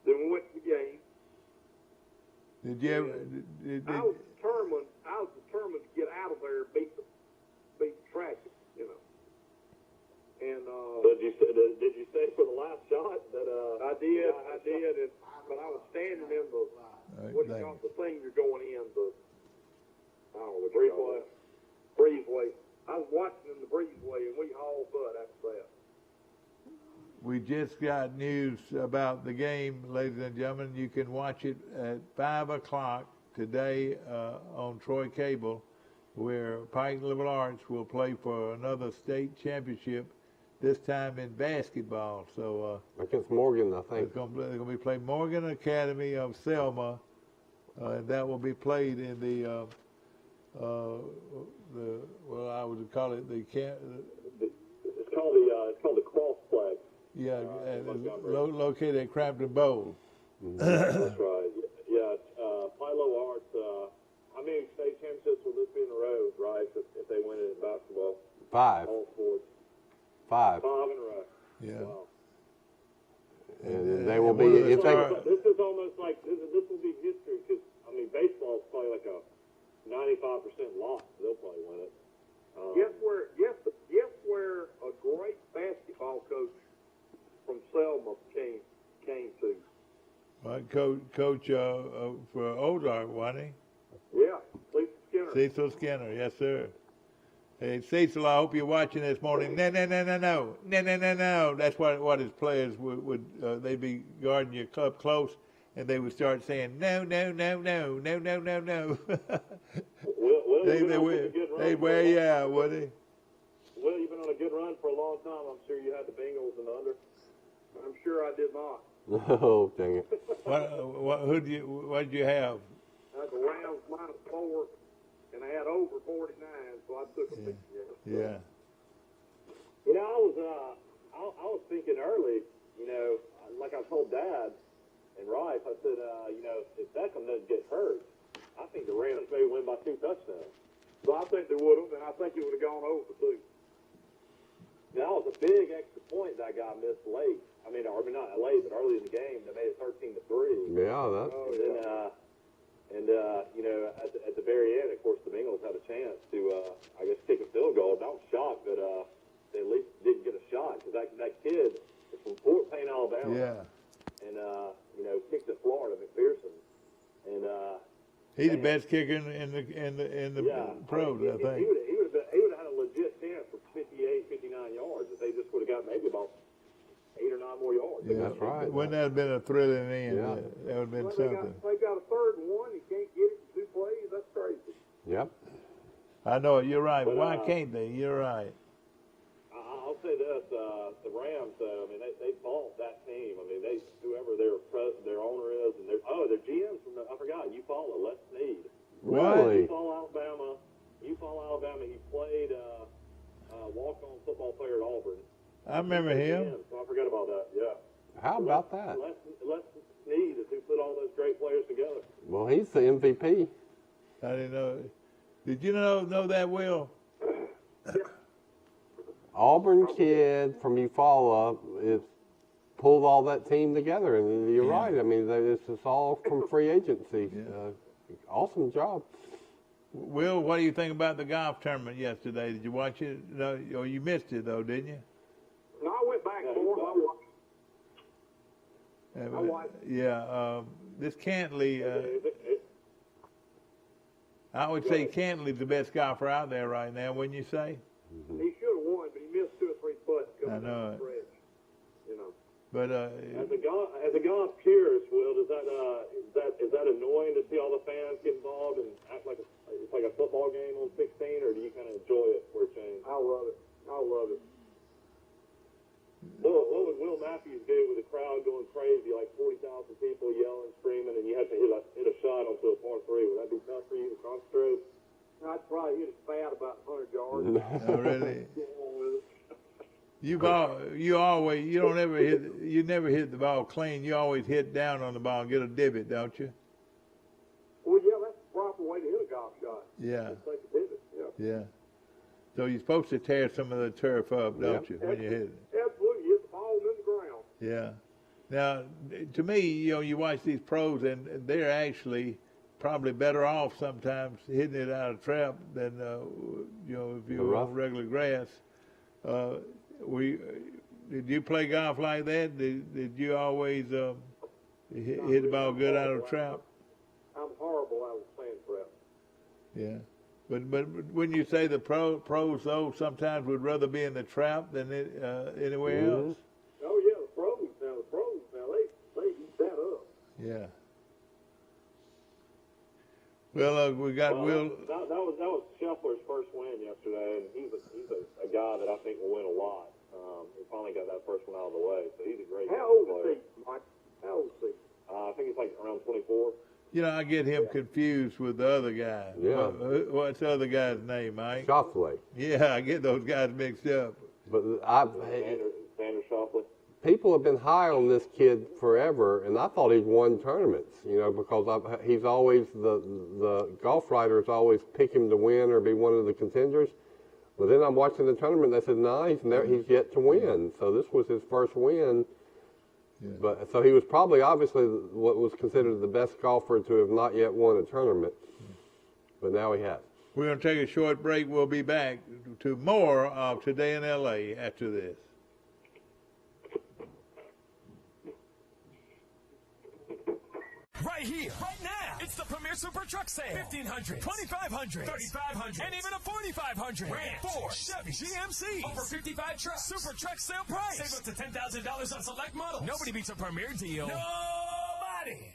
then we went to the game. Did you ever? I was determined to get out of there and beat the traffic, you know. And Did you stay for the last shot? I did, but I was standing in the what do you call it, the thing you're going in, I don't know what you call it. Breezeway. I was watching in the breezeway, and we hauled butt after that. We just got news about the game, ladies and gentlemen. You can watch it at 5 o'clock today on Troy Cable, where Pike Liberal Arts will play for another state championship, this time in basketball. So Against Morgan, I think. they're going to be playing Morgan Academy of Selma And that will be played in the well, I would call it the It's called the Crossplex. yeah, located at Crampton Bowl. That's right. Yeah, Philo Arts. How many state championships will this be in a row, right? If they win it in basketball, 5. all sports, 5. 5 in a row. Yeah. Wow. And they will be Well, if they. This is almost like this will be history because I mean baseball is probably like a 95% loss. They'll probably win it. Guess where a great basketball coach from Selma came to. Right, coach for Ozark, wasn't Yeah, Cecil Skinner. he? Cecil Skinner, yes sir. Hey Cecil, I hope you're watching this morning. No. That's what his players would they'd be guarding your club close, and they would start saying no. They'd wear you out, would they? Will, you've been on a good run for a long time. I'm sure you had the Bengals in the under. I'm sure I did not. Oh, dang it! What did you have? I had the Rams -4, and I had over 49, so I took a big guess. Yeah. You know, I was thinking early. You know, like I told Dad and Rice, I said, you know, if Beckham doesn't get hurt, I think the Rams may win by 2 touchdowns. So I think they would have, and I think it would have gone over too. That was a big extra point that guy missed late. I mean not late, but early in the game. They made it 13-3. Yeah, that. And you know, at the very end, of course, the Bengals had a chance to, I guess, kick a field goal. I was shocked that they at least didn't get a shot because that kid is from Fort Payne, Alabama. Yeah. And you know, kicked at Florida, McPherson. And He's the best kicker in the pros, I think. He would have had a legit chance for 58, 59 yards if they just would have got maybe about 8 or 9 more yards. Yeah, that's right. Wouldn't that have been a thrilling end? Yeah. That would have been Well, something. they got a 3rd and 1. He can't get it in 2 plays. That's crazy. Yep. I know it. You're right. But, Why can't they? You're right. I'll say this: the Rams. I mean, they bought that team. I mean, whoever their owner is, and their GM's from I forgot. You follow Les Snead. Really? You follow Alabama. He played walk-on football player at Auburn. I remember him. So I forgot about that. Yeah. How about that? Les Snead is who put all those great players together. Well, he's the MVP. I didn't know. Did you know that, Will? Auburn kid from Eufaula is pulled all that team together, and you're right. I mean, this is all from free agency. Yeah. Awesome job. Will, what do you think about the golf tournament yesterday? Did you watch it? No, you missed it though, didn't you? No, I went back and forth. I watched. Yeah. This Cantley. I would say Cantley's the best golfer out there right now. Wouldn't you say? He should have won, but he missed 2 or 3 putts I coming know down it. the stretch. You know. But As a golf purist, Will, is that annoying to see all the fans get involved and act like it's like a football game on 16, or do you kind of enjoy it for a change? I love it. What would Will Matthews do with the crowd going crazy, like 40,000 people yelling, screaming, and you have to hit a shot onto a par 3? Would that be tough for you to concentrate? I'd probably hit it fat about 100 yards. really, Go on with it. you never hit the ball clean. You always hit down on the ball and get a divot, don't you? Well, yeah, that's the proper way to hit a golf shot. Yeah. Just take a pivot. Yeah. Yeah. So you're supposed to tear some of the turf up, don't you, when you hit it? Absolutely, you hit the ball in the ground. Yeah. Now, to me, you watch these pros, and they're actually probably better off sometimes hitting it out of trap than if you're on regular grass. Did you play golf like that? Did you always hit the ball good out of trap? I'm horrible out of sand trap. Yeah. But when you say the pros though sometimes would rather be in the trap than anywhere else. Oh yeah, the pros now they eat that up. Yeah. Well, we got Will. That was Scheffler's first win yesterday, and he's a guy that I think will win a lot. He finally got that first one out of the way, so he's a great How old player. is he, Mike? How old is he? I think he's like around 24. You know, I get him confused with the other guy. Yeah. What's the other guy's name, Mike? Shoffley. Yeah, I get those guys mixed up. But Xander Shoffley. people have been high on this kid forever, and I thought he'd won tournaments, you know, because he's always, the golf writers always pick him to win or be one of the contenders. But then I'm watching the tournament, and they said, no, he's yet to win. So this was his first win. Yeah. But so he was probably, obviously, what was considered the best golfer to have not yet won a tournament. But now he has. We're going to take a short break. We'll be back to more of Today in L.A. after this. Right here, right now, it's the Premier Super Truck Sale. 1,500, 2,500, 3,500, and even a 4,500. Ram, Ford, Chevy, GMC. Over 55 trucks. Super Truck Sale price. Save up to $10,000 on select models. Nobody beats a Premier deal. Nobody.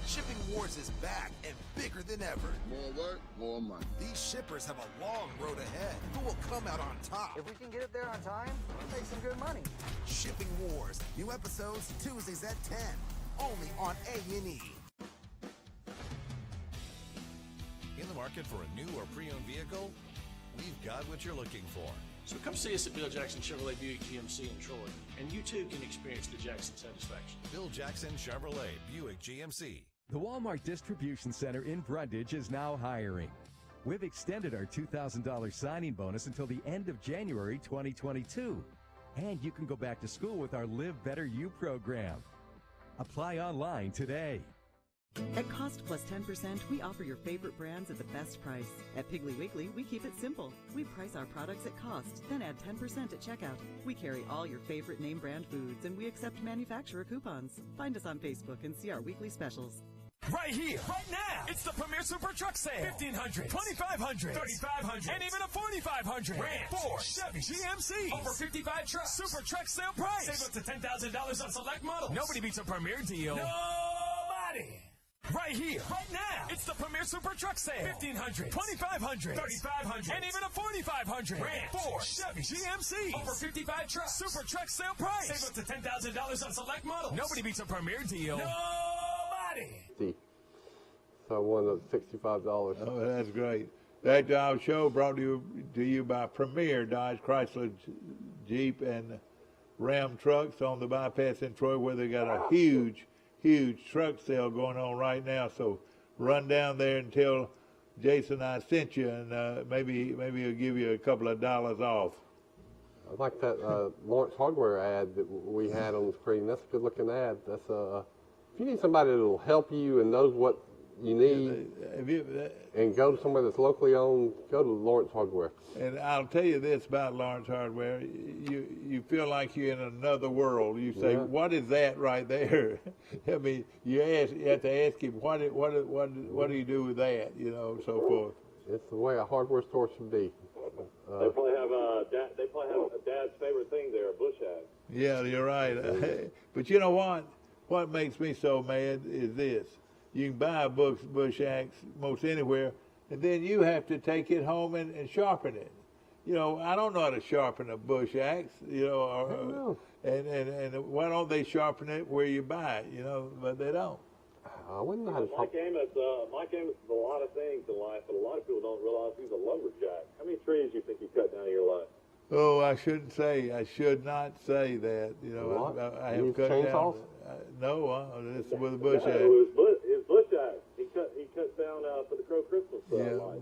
Shipping Wars is back and bigger than ever. More work, more money. These shippers have a long road ahead. Who will come out on top? If we can get it there on time, we'll make some good money. Shipping Wars. New episodes Tuesdays at 10. Only on A&E. In the market for a new or pre-owned vehicle? We've got what you're looking for. So come see us at Bill Jackson Chevrolet Buick GMC in Troy, and you too can experience the Jackson satisfaction. Bill Jackson Chevrolet Buick GMC. The Walmart Distribution Center in Brundage is now hiring. We've extended our $2,000 signing bonus until the end of January 2022. And you can go back to school with our Live Better You program. Apply online today. At Cost Plus 10%, we offer your favorite brands at the best price. At Piggly Wiggly, we keep it simple. We price our products at cost, then add 10% at checkout. We carry all your favorite name brand foods, and we accept manufacturer coupons. Find us on Facebook and see our weekly specials. Right here, right now, it's the Premier Super Truck Sale. 1,500, 2,500, 3,500, and even a 4,500. Ram, Ford, Chevy, GMC. Over 55 trucks. Super Truck Sale price. Save up to $10,000 on select models. Nobody beats a Premier deal. Nobody. Right here, right now, it's the Premier Super Truck Sale. 1,500, 2,500, 3,500, and even a 4,500. Ram, Ford, Chevy, GMC. Over 55 trucks. Super Truck Sale price. Save up to $10,000 on select models. Nobody beats a Premier deal. Nobody. So I won $65. Oh, that's great. That Dodge Show brought to you by Premier Dodge, Chrysler, Jeep, and Ram trucks on the bypass in Troy, where they got a huge truck sale going on right now. So run down there and tell Jason I sent you, and maybe he'll give you a couple of dollars off. I like that Lawrence Hardware ad that we had on the screen. That's a good-looking ad. That's if you need somebody that will help you and knows what you need, and go to somewhere that's locally owned, go to Lawrence Hardware. And I'll tell you this about Lawrence Hardware: you feel like you're in another world. You say, "What is that right there?" I mean, you have to ask him, "What do you do with that?" You know, so forth. It's the way a hardware store should be. They probably have a dad's favorite thing there, a bush hag. Yeah, you're right. But you know what? What makes me so mad is this. You can buy a bush axe most anywhere, and then you have to take it home and sharpen it. You know, I don't know how to sharpen a bush axe, you know, and why don't they sharpen it where you buy it, you know, but they don't. I wouldn't know how to Mike Amos is a lot of things in life, but a lot of people don't realize he's a lumberjack. How many trees do you think you cut down in your life? Oh, I should not say that. You know, I have cut chainsaws? down. No, this is with a bush axe. His bush axe. He cuts down for the Crow Christmas.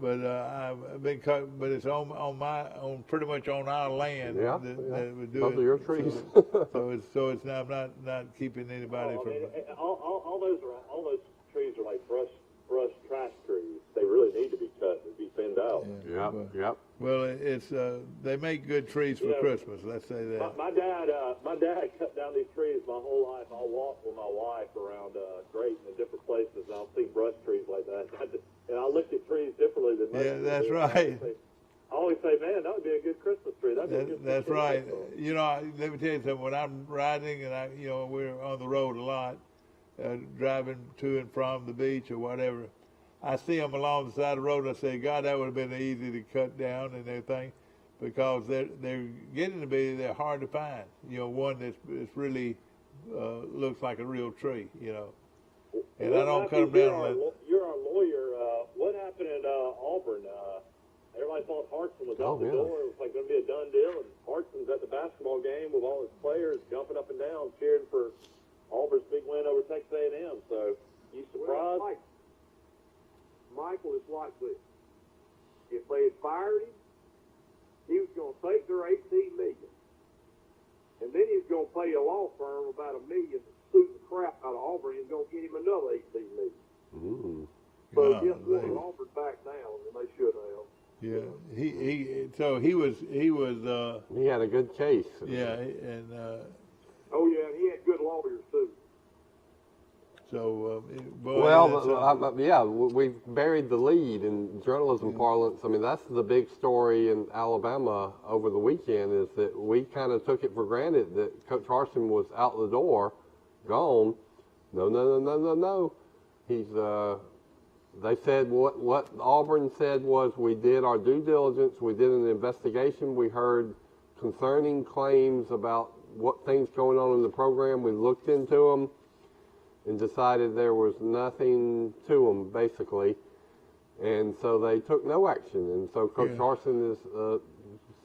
But I've been cut, but it's on pretty much on our land. Yeah, that we do those it. are your trees. So it's not keeping anybody from. All those trees are like brush trash trees. They really need to be cut and be thinned out. Yep. Well, it's they make good trees for Christmas. Let's say that. My dad cut down these trees my whole life. I'll walk with my wife around Drayton and different places, and I'll see brush trees like that. And I look at trees differently than most. Yeah, that's right. I always say, man, that would be a good Christmas tree. That's right. You know, let me tell you something. When I'm riding and we're on the road a lot, driving to and from the beach or whatever, I see them along the side of the road. And I say, God, that would have been easy to cut down and everything, because they're getting to be, they're hard to find. You know, one that's really looks like a real tree. You know. And I don't come down. You're our lawyer. What happened at Auburn? Everybody thought Hartson was out the door. It was like going to be a done deal. And Hartson's at the basketball game with all his players jumping up and down, cheering for Auburn's big win over Texas A&M. So, you surprised? Well, Michael is like this. If they had fired him, he was going to take their $18 million. And then he was going to pay a law firm about $1 million to sue the crap out of Auburn. He's going to get him another $18 million. Ooh. So guess what? Auburn back down, and they should have. Yeah, he had a good case. Yeah, and oh yeah, and he had good lawyers too. So we buried the lead in journalism parlance. I mean, that's the big story in Alabama over the weekend, is that we kind of took it for granted that Coach Harsin was out the door, gone. No. He's they said what Auburn said was, we did our due diligence, we did an investigation, we heard concerning claims about what things going on in the program, we looked into them and decided there was nothing to them, basically. And so they took no action. And so Coach Harsin is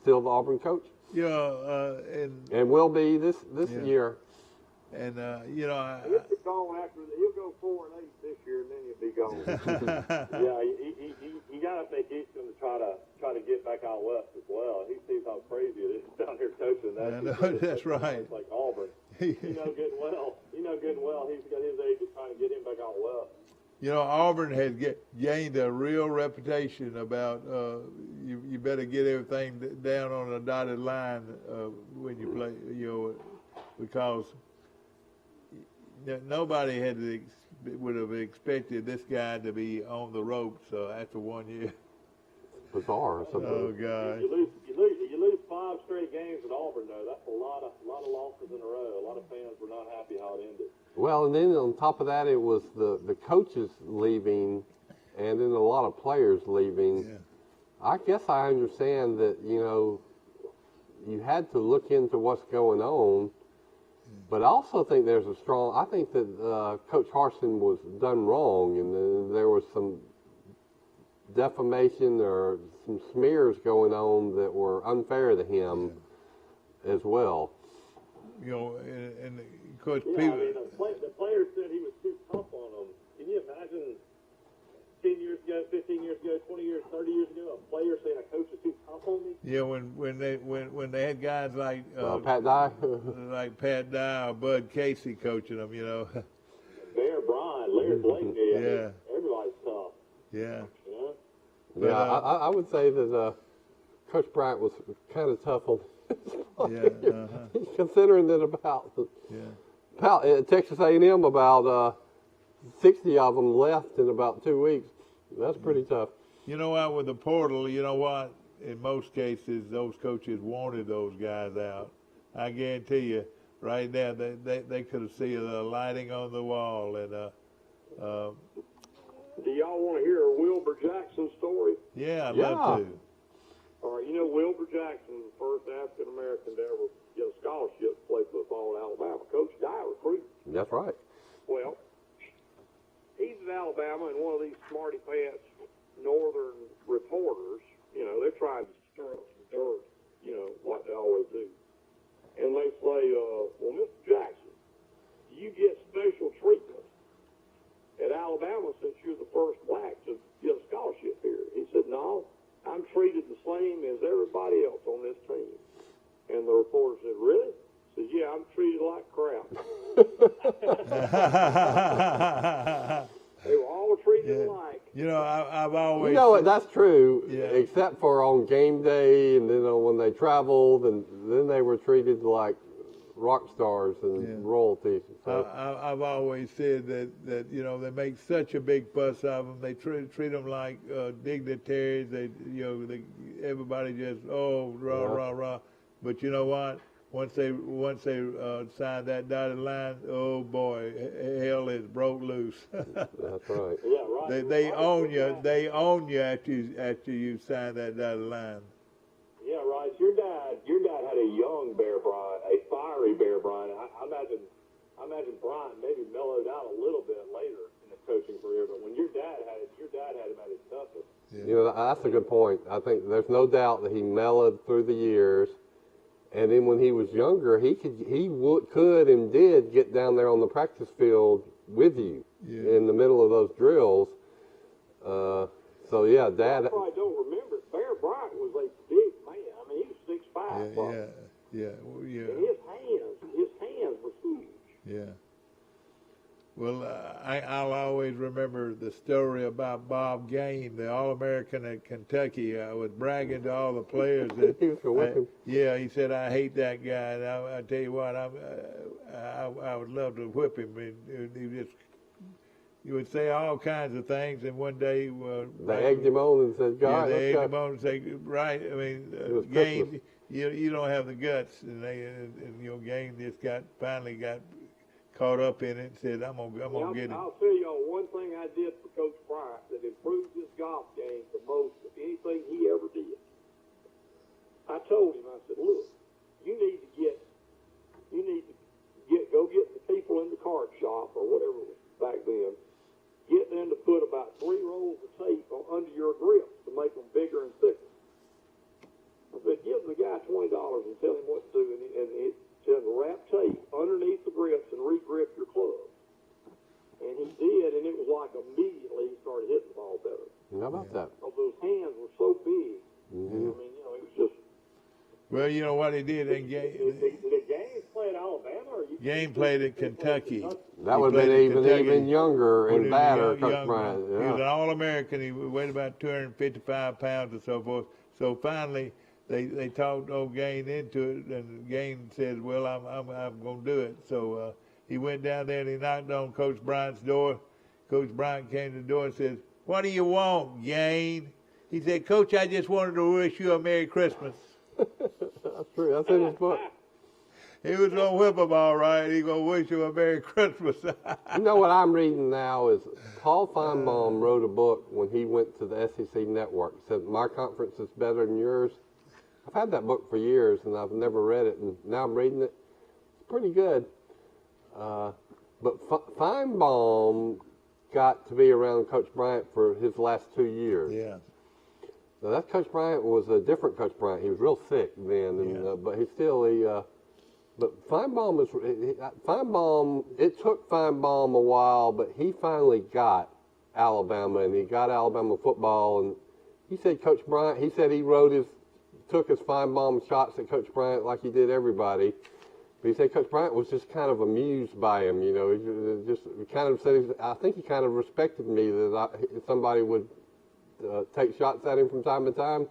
still the Auburn coach. Yeah, and will be this year. And he'll be gone after. He'll go 4-8 this year, and then he'll be gone. You gotta think he's going to try to get back out west as well. He sees how crazy it is down here coaching. That's right. It's like Auburn. You know good and well. He's got his agent trying to get him back out west. Auburn has gained a real reputation about you better get everything down on a dotted line when you play. Because nobody would have expected this guy to be on the ropes after 1 year. Bizarre. Oh God! You lose 5 straight games at Auburn, though. That's a lot of losses in a row. A lot of fans were not happy how it ended. Well, and then on top of that, it was the coaches leaving, and then a lot of players leaving. Yeah. I guess I understand that you had to look into what's going on. But I also think I think that Coach Harsin was done wrong, and there was some defamation or some smears going on that were unfair to him as well. And of course, the players said he was too tough on them. Can you imagine 10 years ago, 15 years ago, 20 years, 30 years ago, a player saying a coach is too tough on me? Yeah, when they had guys like Pat Dye, like Pat Dye or Bud Casey coaching them, Bear Bryant, Larry Blakey. Everybody's tough. Yeah. Yeah, I would say that Coach Bryant was kind of tough on. Considering that about Texas A&M, about 60 of them left in about 2 weeks. That's pretty tough. You know what, with the portal, in most cases, those coaches wanted those guys out. I guarantee you, right now, they could have seen the lighting on the wall. And do y'all want to hear a Wilbur Jackson story? Yeah, I'd love to. All right, Wilbur Jackson was the first African-American to ever get a scholarship to play football at Alabama. Coach Dye recruited. That's right. Well, he's at Alabama, and one of these smarty pants northern reporters, they're trying to stir up some dirt, like they always do. And they say, well, Mr. Jackson, you get special treatment at Alabama since you're the first black to get a scholarship here. He said, no, I'm treated the same as everybody else on this team. And the reporter said, really? He said, yeah, I'm treated like crap. They were all treated alike. I've always... that's true, except for on game day and then when they traveled, and then they were treated like rock stars and royalty. So. I've always said that they make such a big fuss of them. They treat them like dignitaries. Everybody just rah. But you know what? Once they sign that dotted line, oh boy, hell is broke loose. That's right. Yeah, right. They own you. They own you after you sign that dotted line. Yeah, right. Your dad had a young Bear Bryant, a fiery Bear Bryant. I I imagine Bryant maybe mellowed out a little bit later in his coaching career, but when your dad had him at his toughest. Yeah. You know, that's a good point. I think there's no doubt that he mellowed through the years, and then when he was younger, he could and did get down there on the practice field with you in the middle of those drills. So yeah, Dad. I probably don't remember it. Bear Bryant was a big man. I mean, he was 6'5". Yeah. Well, yeah. And his hands were huge. Yeah. Well, I'll always remember the story about Bob Gain, the All-American at Kentucky. I was bragging to all the players. Yeah, he said, I hate that guy. And I tell you what, I would love to whip him. And he would say all kinds of things, and one day... they egged him on and said, God, they egged him on and said, right, I mean, Gain, you don't have the guts. And Gain just finally got caught up in it and said, I'm gonna get it. I'll tell y'all one thing I did for Coach Bryant that improved his golf game the most of anything he ever did. I told him, I said, look, you need to go get the people in the card shop or whatever it was back then, get them to put about 3 rolls of tape under your grips to make them bigger and thicker. I said, give the guy $20 and tell him what to do, and tell him to wrap tape underneath the grips and re-grip your club. And he did, and it was like immediately he started hitting the ball better. How about that? Because those hands were so big. Mm-hmm. I mean, it was just... Well, you know what he did? Did Gaines play at Alabama? Or Gaines played at Kentucky. That would have been even younger and badder, Coach Bryant. He was an All-American. He weighed about 255 pounds or so forth. So finally, they talked old Gaines into it, and Gaines said, well, I'm going to do it. So he went down there and he knocked on Coach Bryant's door. Coach Bryant came to the door and says, what do you want, Gaines? He said, Coach, I just wanted to wish you a Merry Christmas. That's true. That's in his book. He was going to whip him all right. He's going to wish you a Merry Christmas. You know what I'm reading now is Paul Feinbaum wrote a book when he went to the SEC network. Said, my conference is better than yours. I've had that book for years, and I've never read it, and now I'm reading it. It's pretty good. But Feinbaum got to be around Coach Bryant for his last 2 years. Yeah. Now, that Coach Bryant was a different Coach Bryant. He was real sick then, and, but he still, but Feinbaum it took Feinbaum a while, but he finally got Alabama, and he got Alabama football, and he said Coach Bryant, he said he took his Feinbaum shots at Coach Bryant like he did everybody, but he said Coach Bryant was just kind of amused by him, you know, he just kind of said, I think he kind of respected me that somebody would take shots at him from time to time.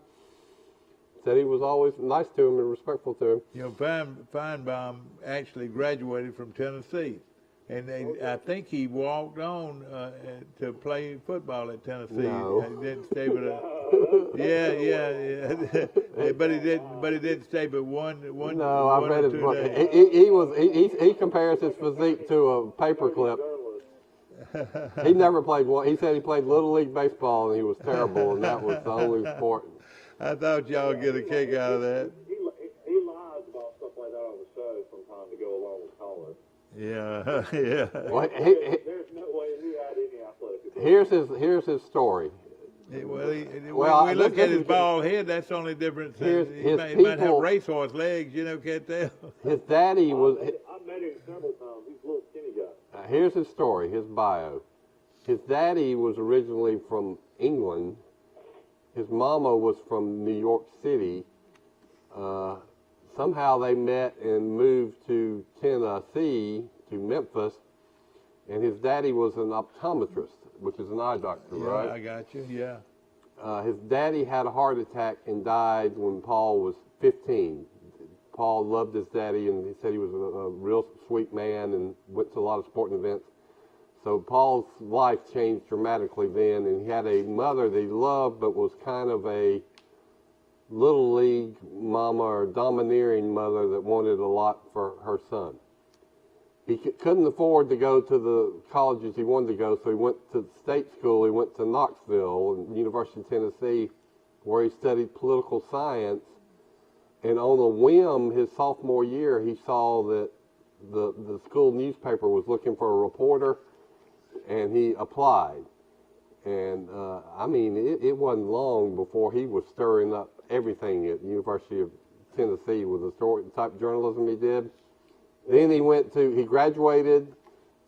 Said he was always nice to him and respectful to him. You know, Feinbaum actually graduated from Tennessee, and I think he walked on to play football at Tennessee. No. He didn't stay but yeah. but he didn't stay but one. No, I read his book. He compares his physique to a paperclip. He never played one. He said he played Little League baseball and he was terrible, and that was the only sport. I thought y'all would get a kick out of that. He lies about stuff like that on the show sometimes to go along with callers. Yeah. Well, there's no way he had any athletic ability. Here's his story. When we look at his bald head, that's the only difference. He might have racehorse legs, you know, can't tell. His daddy was... I've met him several times. He's a little skinny guy. Here's his story, his bio. His daddy was originally from England. His mama was from New York City. Somehow they met and moved to Tennessee, to Memphis, and his daddy was an optometrist, which is an eye doctor, right? Yeah, I got you, yeah. His daddy had a heart attack and died when Paul was 15. Paul loved his daddy, and he said he was a real sweet man and went to a lot of sporting events. So Paul's life changed dramatically then, and he had a mother that he loved but was kind of a little league mama or domineering mother that wanted a lot for her son. He couldn't afford to go to the colleges he wanted to go, so he went to state school. He went to Knoxville and University of Tennessee, where he studied political science. And on a whim, his sophomore year, he saw that the school newspaper was looking for a reporter, and he applied. And, I mean, it wasn't long before he was stirring up everything at the University of Tennessee with the type of journalism he did. Then he graduated,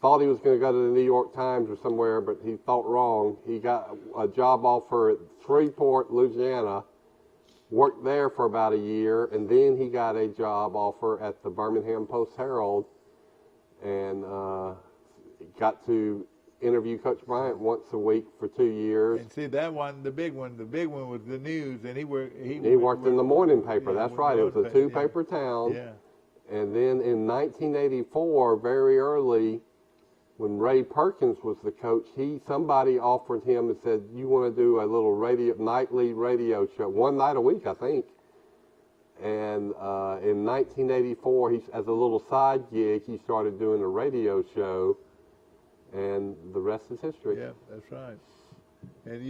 thought he was going to go to the New York Times or somewhere, but he thought wrong. He got a job offer at Shreveport, Louisiana, worked there for about a year, and then he got a job offer at the Birmingham Post-Herald, and got to interview Coach Bryant once a week for 2 years. And see, that one, the big one was the news, and he worked in the morning paper. Yeah, That's right. It was a two-paper town. Yeah. And then in 1984, very early, when Ray Perkins was the coach, somebody offered him and said, "You want to do a little nightly radio show, one night a week, I think." And in 1984, as a little side gig, he started doing a radio show, and the rest is history. Yeah, that's right. And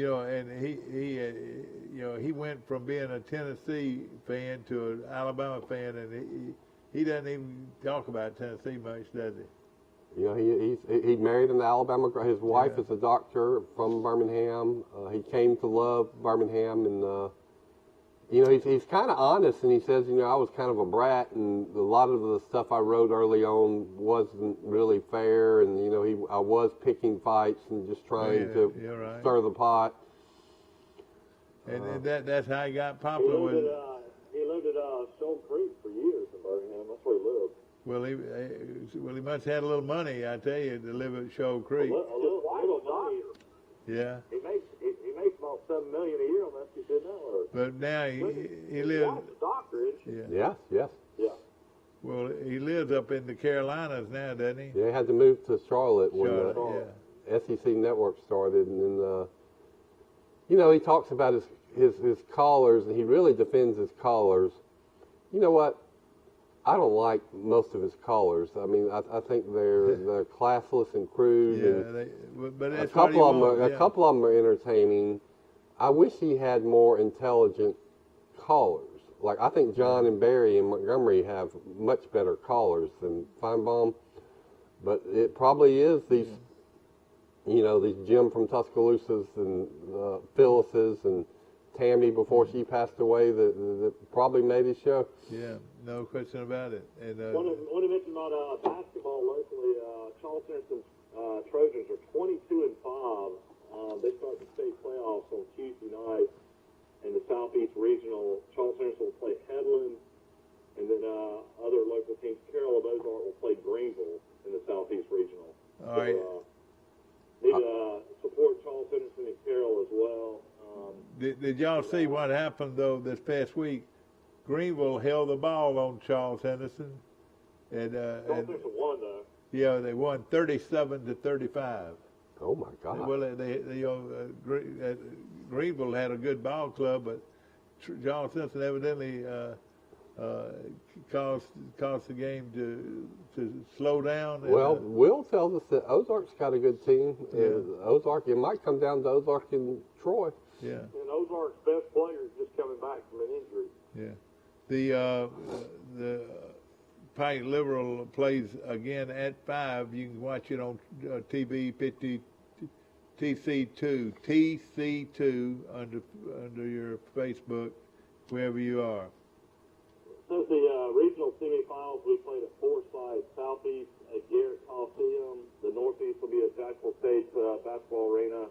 he went from being a Tennessee fan to an Alabama fan, and he doesn't even talk about Tennessee much, does he? He married an Alabama. His wife is a doctor from Birmingham. He came to love Birmingham, and he's kind of honest, and he says, I was kind of a brat, and a lot of the stuff I wrote early on wasn't really fair, and I was picking fights and just trying to stir the pot. And that's how he got popular. He lived at Stone Creek for years in Birmingham. That's where he lived. Well, he must have had a little money, I tell you, to live at Shoal Creek. A little money. Yeah. He makes about $7 million a year on that. You did know. But now he lives. He's a doctor, isn't he? Yes. Yeah. Well, he lives up in the Carolinas now, doesn't he? Yeah, he had to move to Charlotte when the SEC network started, and then he talks about his callers, and he really defends his callers. You know what? I don't like most of his callers. I mean, I think they're classless and crude. Yeah, but that's a couple of them are entertaining. I wish he had more intelligent callers. Like, I think John and Barry and Montgomery have much better callers than Feinbaum. But it probably is these Jim from Tuscaloosa's and Phyllis's and Tammy before she passed away that probably made his show. Yeah, no question about it. And want to mention about basketball locally. Charles Citizens Trojans are 22-5. They start the state playoffs on Tuesday night in the Southeast Regional. Charles Citizens will play Headland, and then other local teams. Carroll of Ozark will play Greenville in the Southeast Regional. All right. Need to support Charles Citizen and Carroll as well. Did y'all see what happened, though, this past week? Greenville held the ball on Charles Henderson. And won, though. Yeah, they won 37-35. Oh, my God. Well, Greenville had a good ball club, but Charles Henderson evidently caused the game to slow down. Well, Will tells us that Ozark's got a good team. Yeah. Ozark, it might come down to Ozark and Troy. Yeah. And Ozark's best player is just coming back from an injury. Yeah. The Pike Liberal plays again at 5. You can watch it on TV 50 TC2 under your Facebook, wherever you are. Since the regional semifinals, we played at Forsyth, Southeast at Garrett Coliseum. The Northeast will be at Jacksonville State Basketball Arena.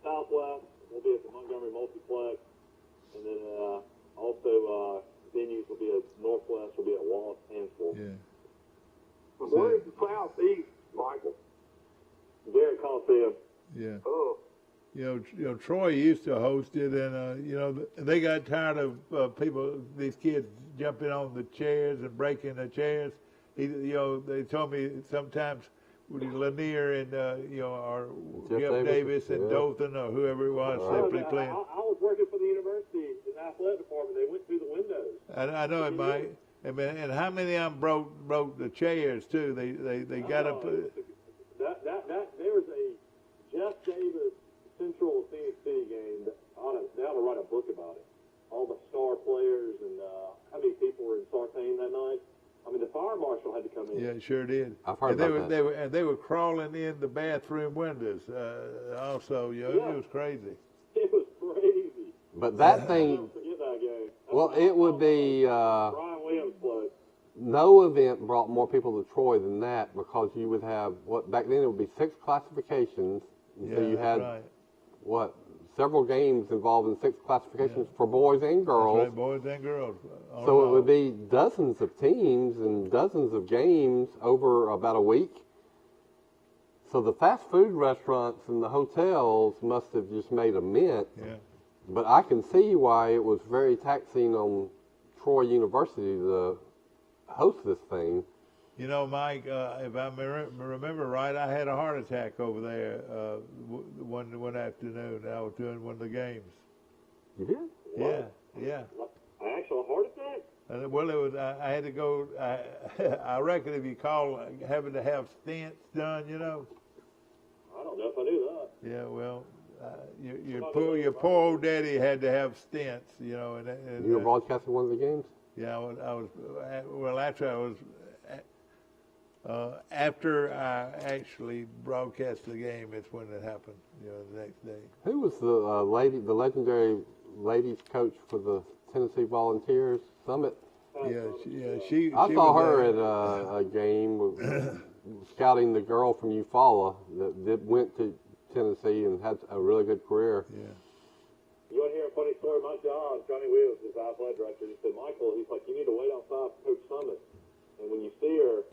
Southwest will be at the Montgomery Multiplex. And then also venues will be at Northwest, will be at Wallace, Hansville. Yeah. Where is the Southeast, Michael? Garrett Coliseum. Yeah. Oh. You know, Troy used to host it, and they got tired of these kids jumping on the chairs and breaking the chairs. They told me sometimes Lanier and or Jeff Davis and Dothan or whoever it was simply playing. I was working for the university in the athletic department. They went through the windows. I know it, Mike. And how many of them broke the chairs too? They got up. There was a Jeff Davis Central Phoenix City game. They ought to write a book about it. All the star players and how many people were in Sartain that night. I mean, the fire fire marshal had to come in. Yeah, it sure did. I've heard about that. They were crawling in the bathroom windows. Also, you know, it was crazy. It was crazy. But that thing, I'll never forget that game. well, it would be, Brian Williams played. no event brought more people to Troy than that, because you would have, back then it would be 6 classifications. And so you had, several games involving 6 classifications for boys and girls. That's right, boys and girls. So it would be dozens of teams and dozens of games over about a week. So the fast food restaurants and the hotels must have just made a mint. Yeah. But I can see why it was very taxing on Troy University to host this thing. You know, Mike, if I remember right, I had a heart attack over there one afternoon. I was doing one of the games. You did? Yeah. An actual heart attack? Well, it was. I had to go. I reckon if you call having to have stents done, you know. I don't know if I knew that. Yeah, well, your poor old daddy had to have stents, you know. And you were broadcasting one of the games? Yeah, I was. Well, actually, I was. After I actually broadcast the game, it's when it happened. You know, the next day. Who was the legendary ladies coach for the Tennessee Volunteers Summit? She. I saw her at a game scouting the girl from Eufaula that went to Tennessee and had a really good career. Yeah. You want to hear a funny story? My job, Johnny Williams, is our athletic director. He said, Michael, he's like, you need to wait outside for Coach Summit, and when you see her,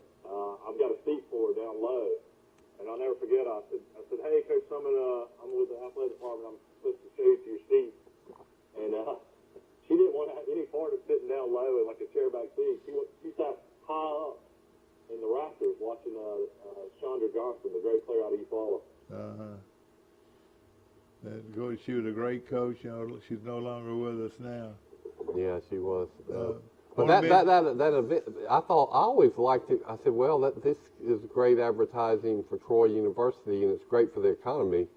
I've got a seat for her down low. And I'll never forget, I said, hey, Coach Summit, I'm with the athletic department. I'm supposed to show you to your seat. And she didn't want to have any part of sitting down low in like a chair back seat. She sat high up in the rafters watching Chandra Johnson, the great player out of Eufaula. She was a great coach. You know, she's no longer with us now. Yeah, she was. But that event, I always liked it. I said, well, this is great advertising for Troy University, and it's great for the economy.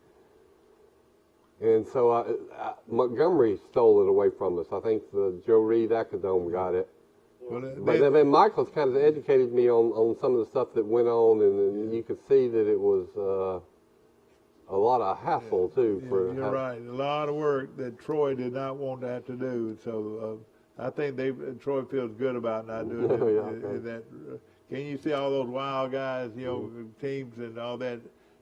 And so Montgomery stole it away from us. I think the Joe Reed Acadome got it. But then Michael's kind of educated me on some of the stuff that went on, and you could see that it was a lot of hassle, too. You're right. A lot of work that Troy did not want to have to do. So I think Troy feels good about not doing that. Can you see all those wild guys, you know, teams and all that?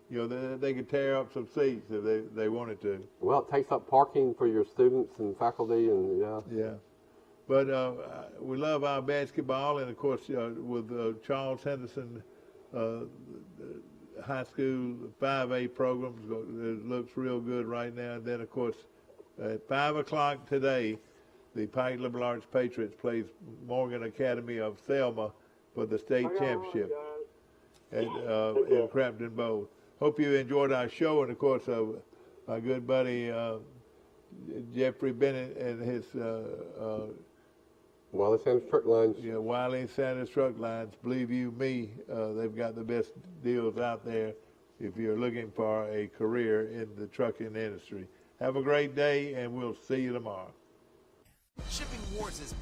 You know, they could tear up some seats if they wanted to. Well, it takes up parking for your students and faculty, and yeah. But we love our basketball, and of course, with Charles Henderson High School 5A programs, it looks real good right now. And then, of course, at 5 o'clock today, the Pike Liberal Arts Patriots plays Morgan Academy of Selma for the state championship in Crampton Bowl. Hope you enjoyed our show, and of course, my good buddy Jeffrey Bennett and his Wiley Sanders Truck Lines. Yeah, Wiley Sanders Truck Lines. Believe you me, they've got the best deals out there if you're looking for a career in the trucking industry. Have a great day, and we'll see you tomorrow. Shipping Wars is back.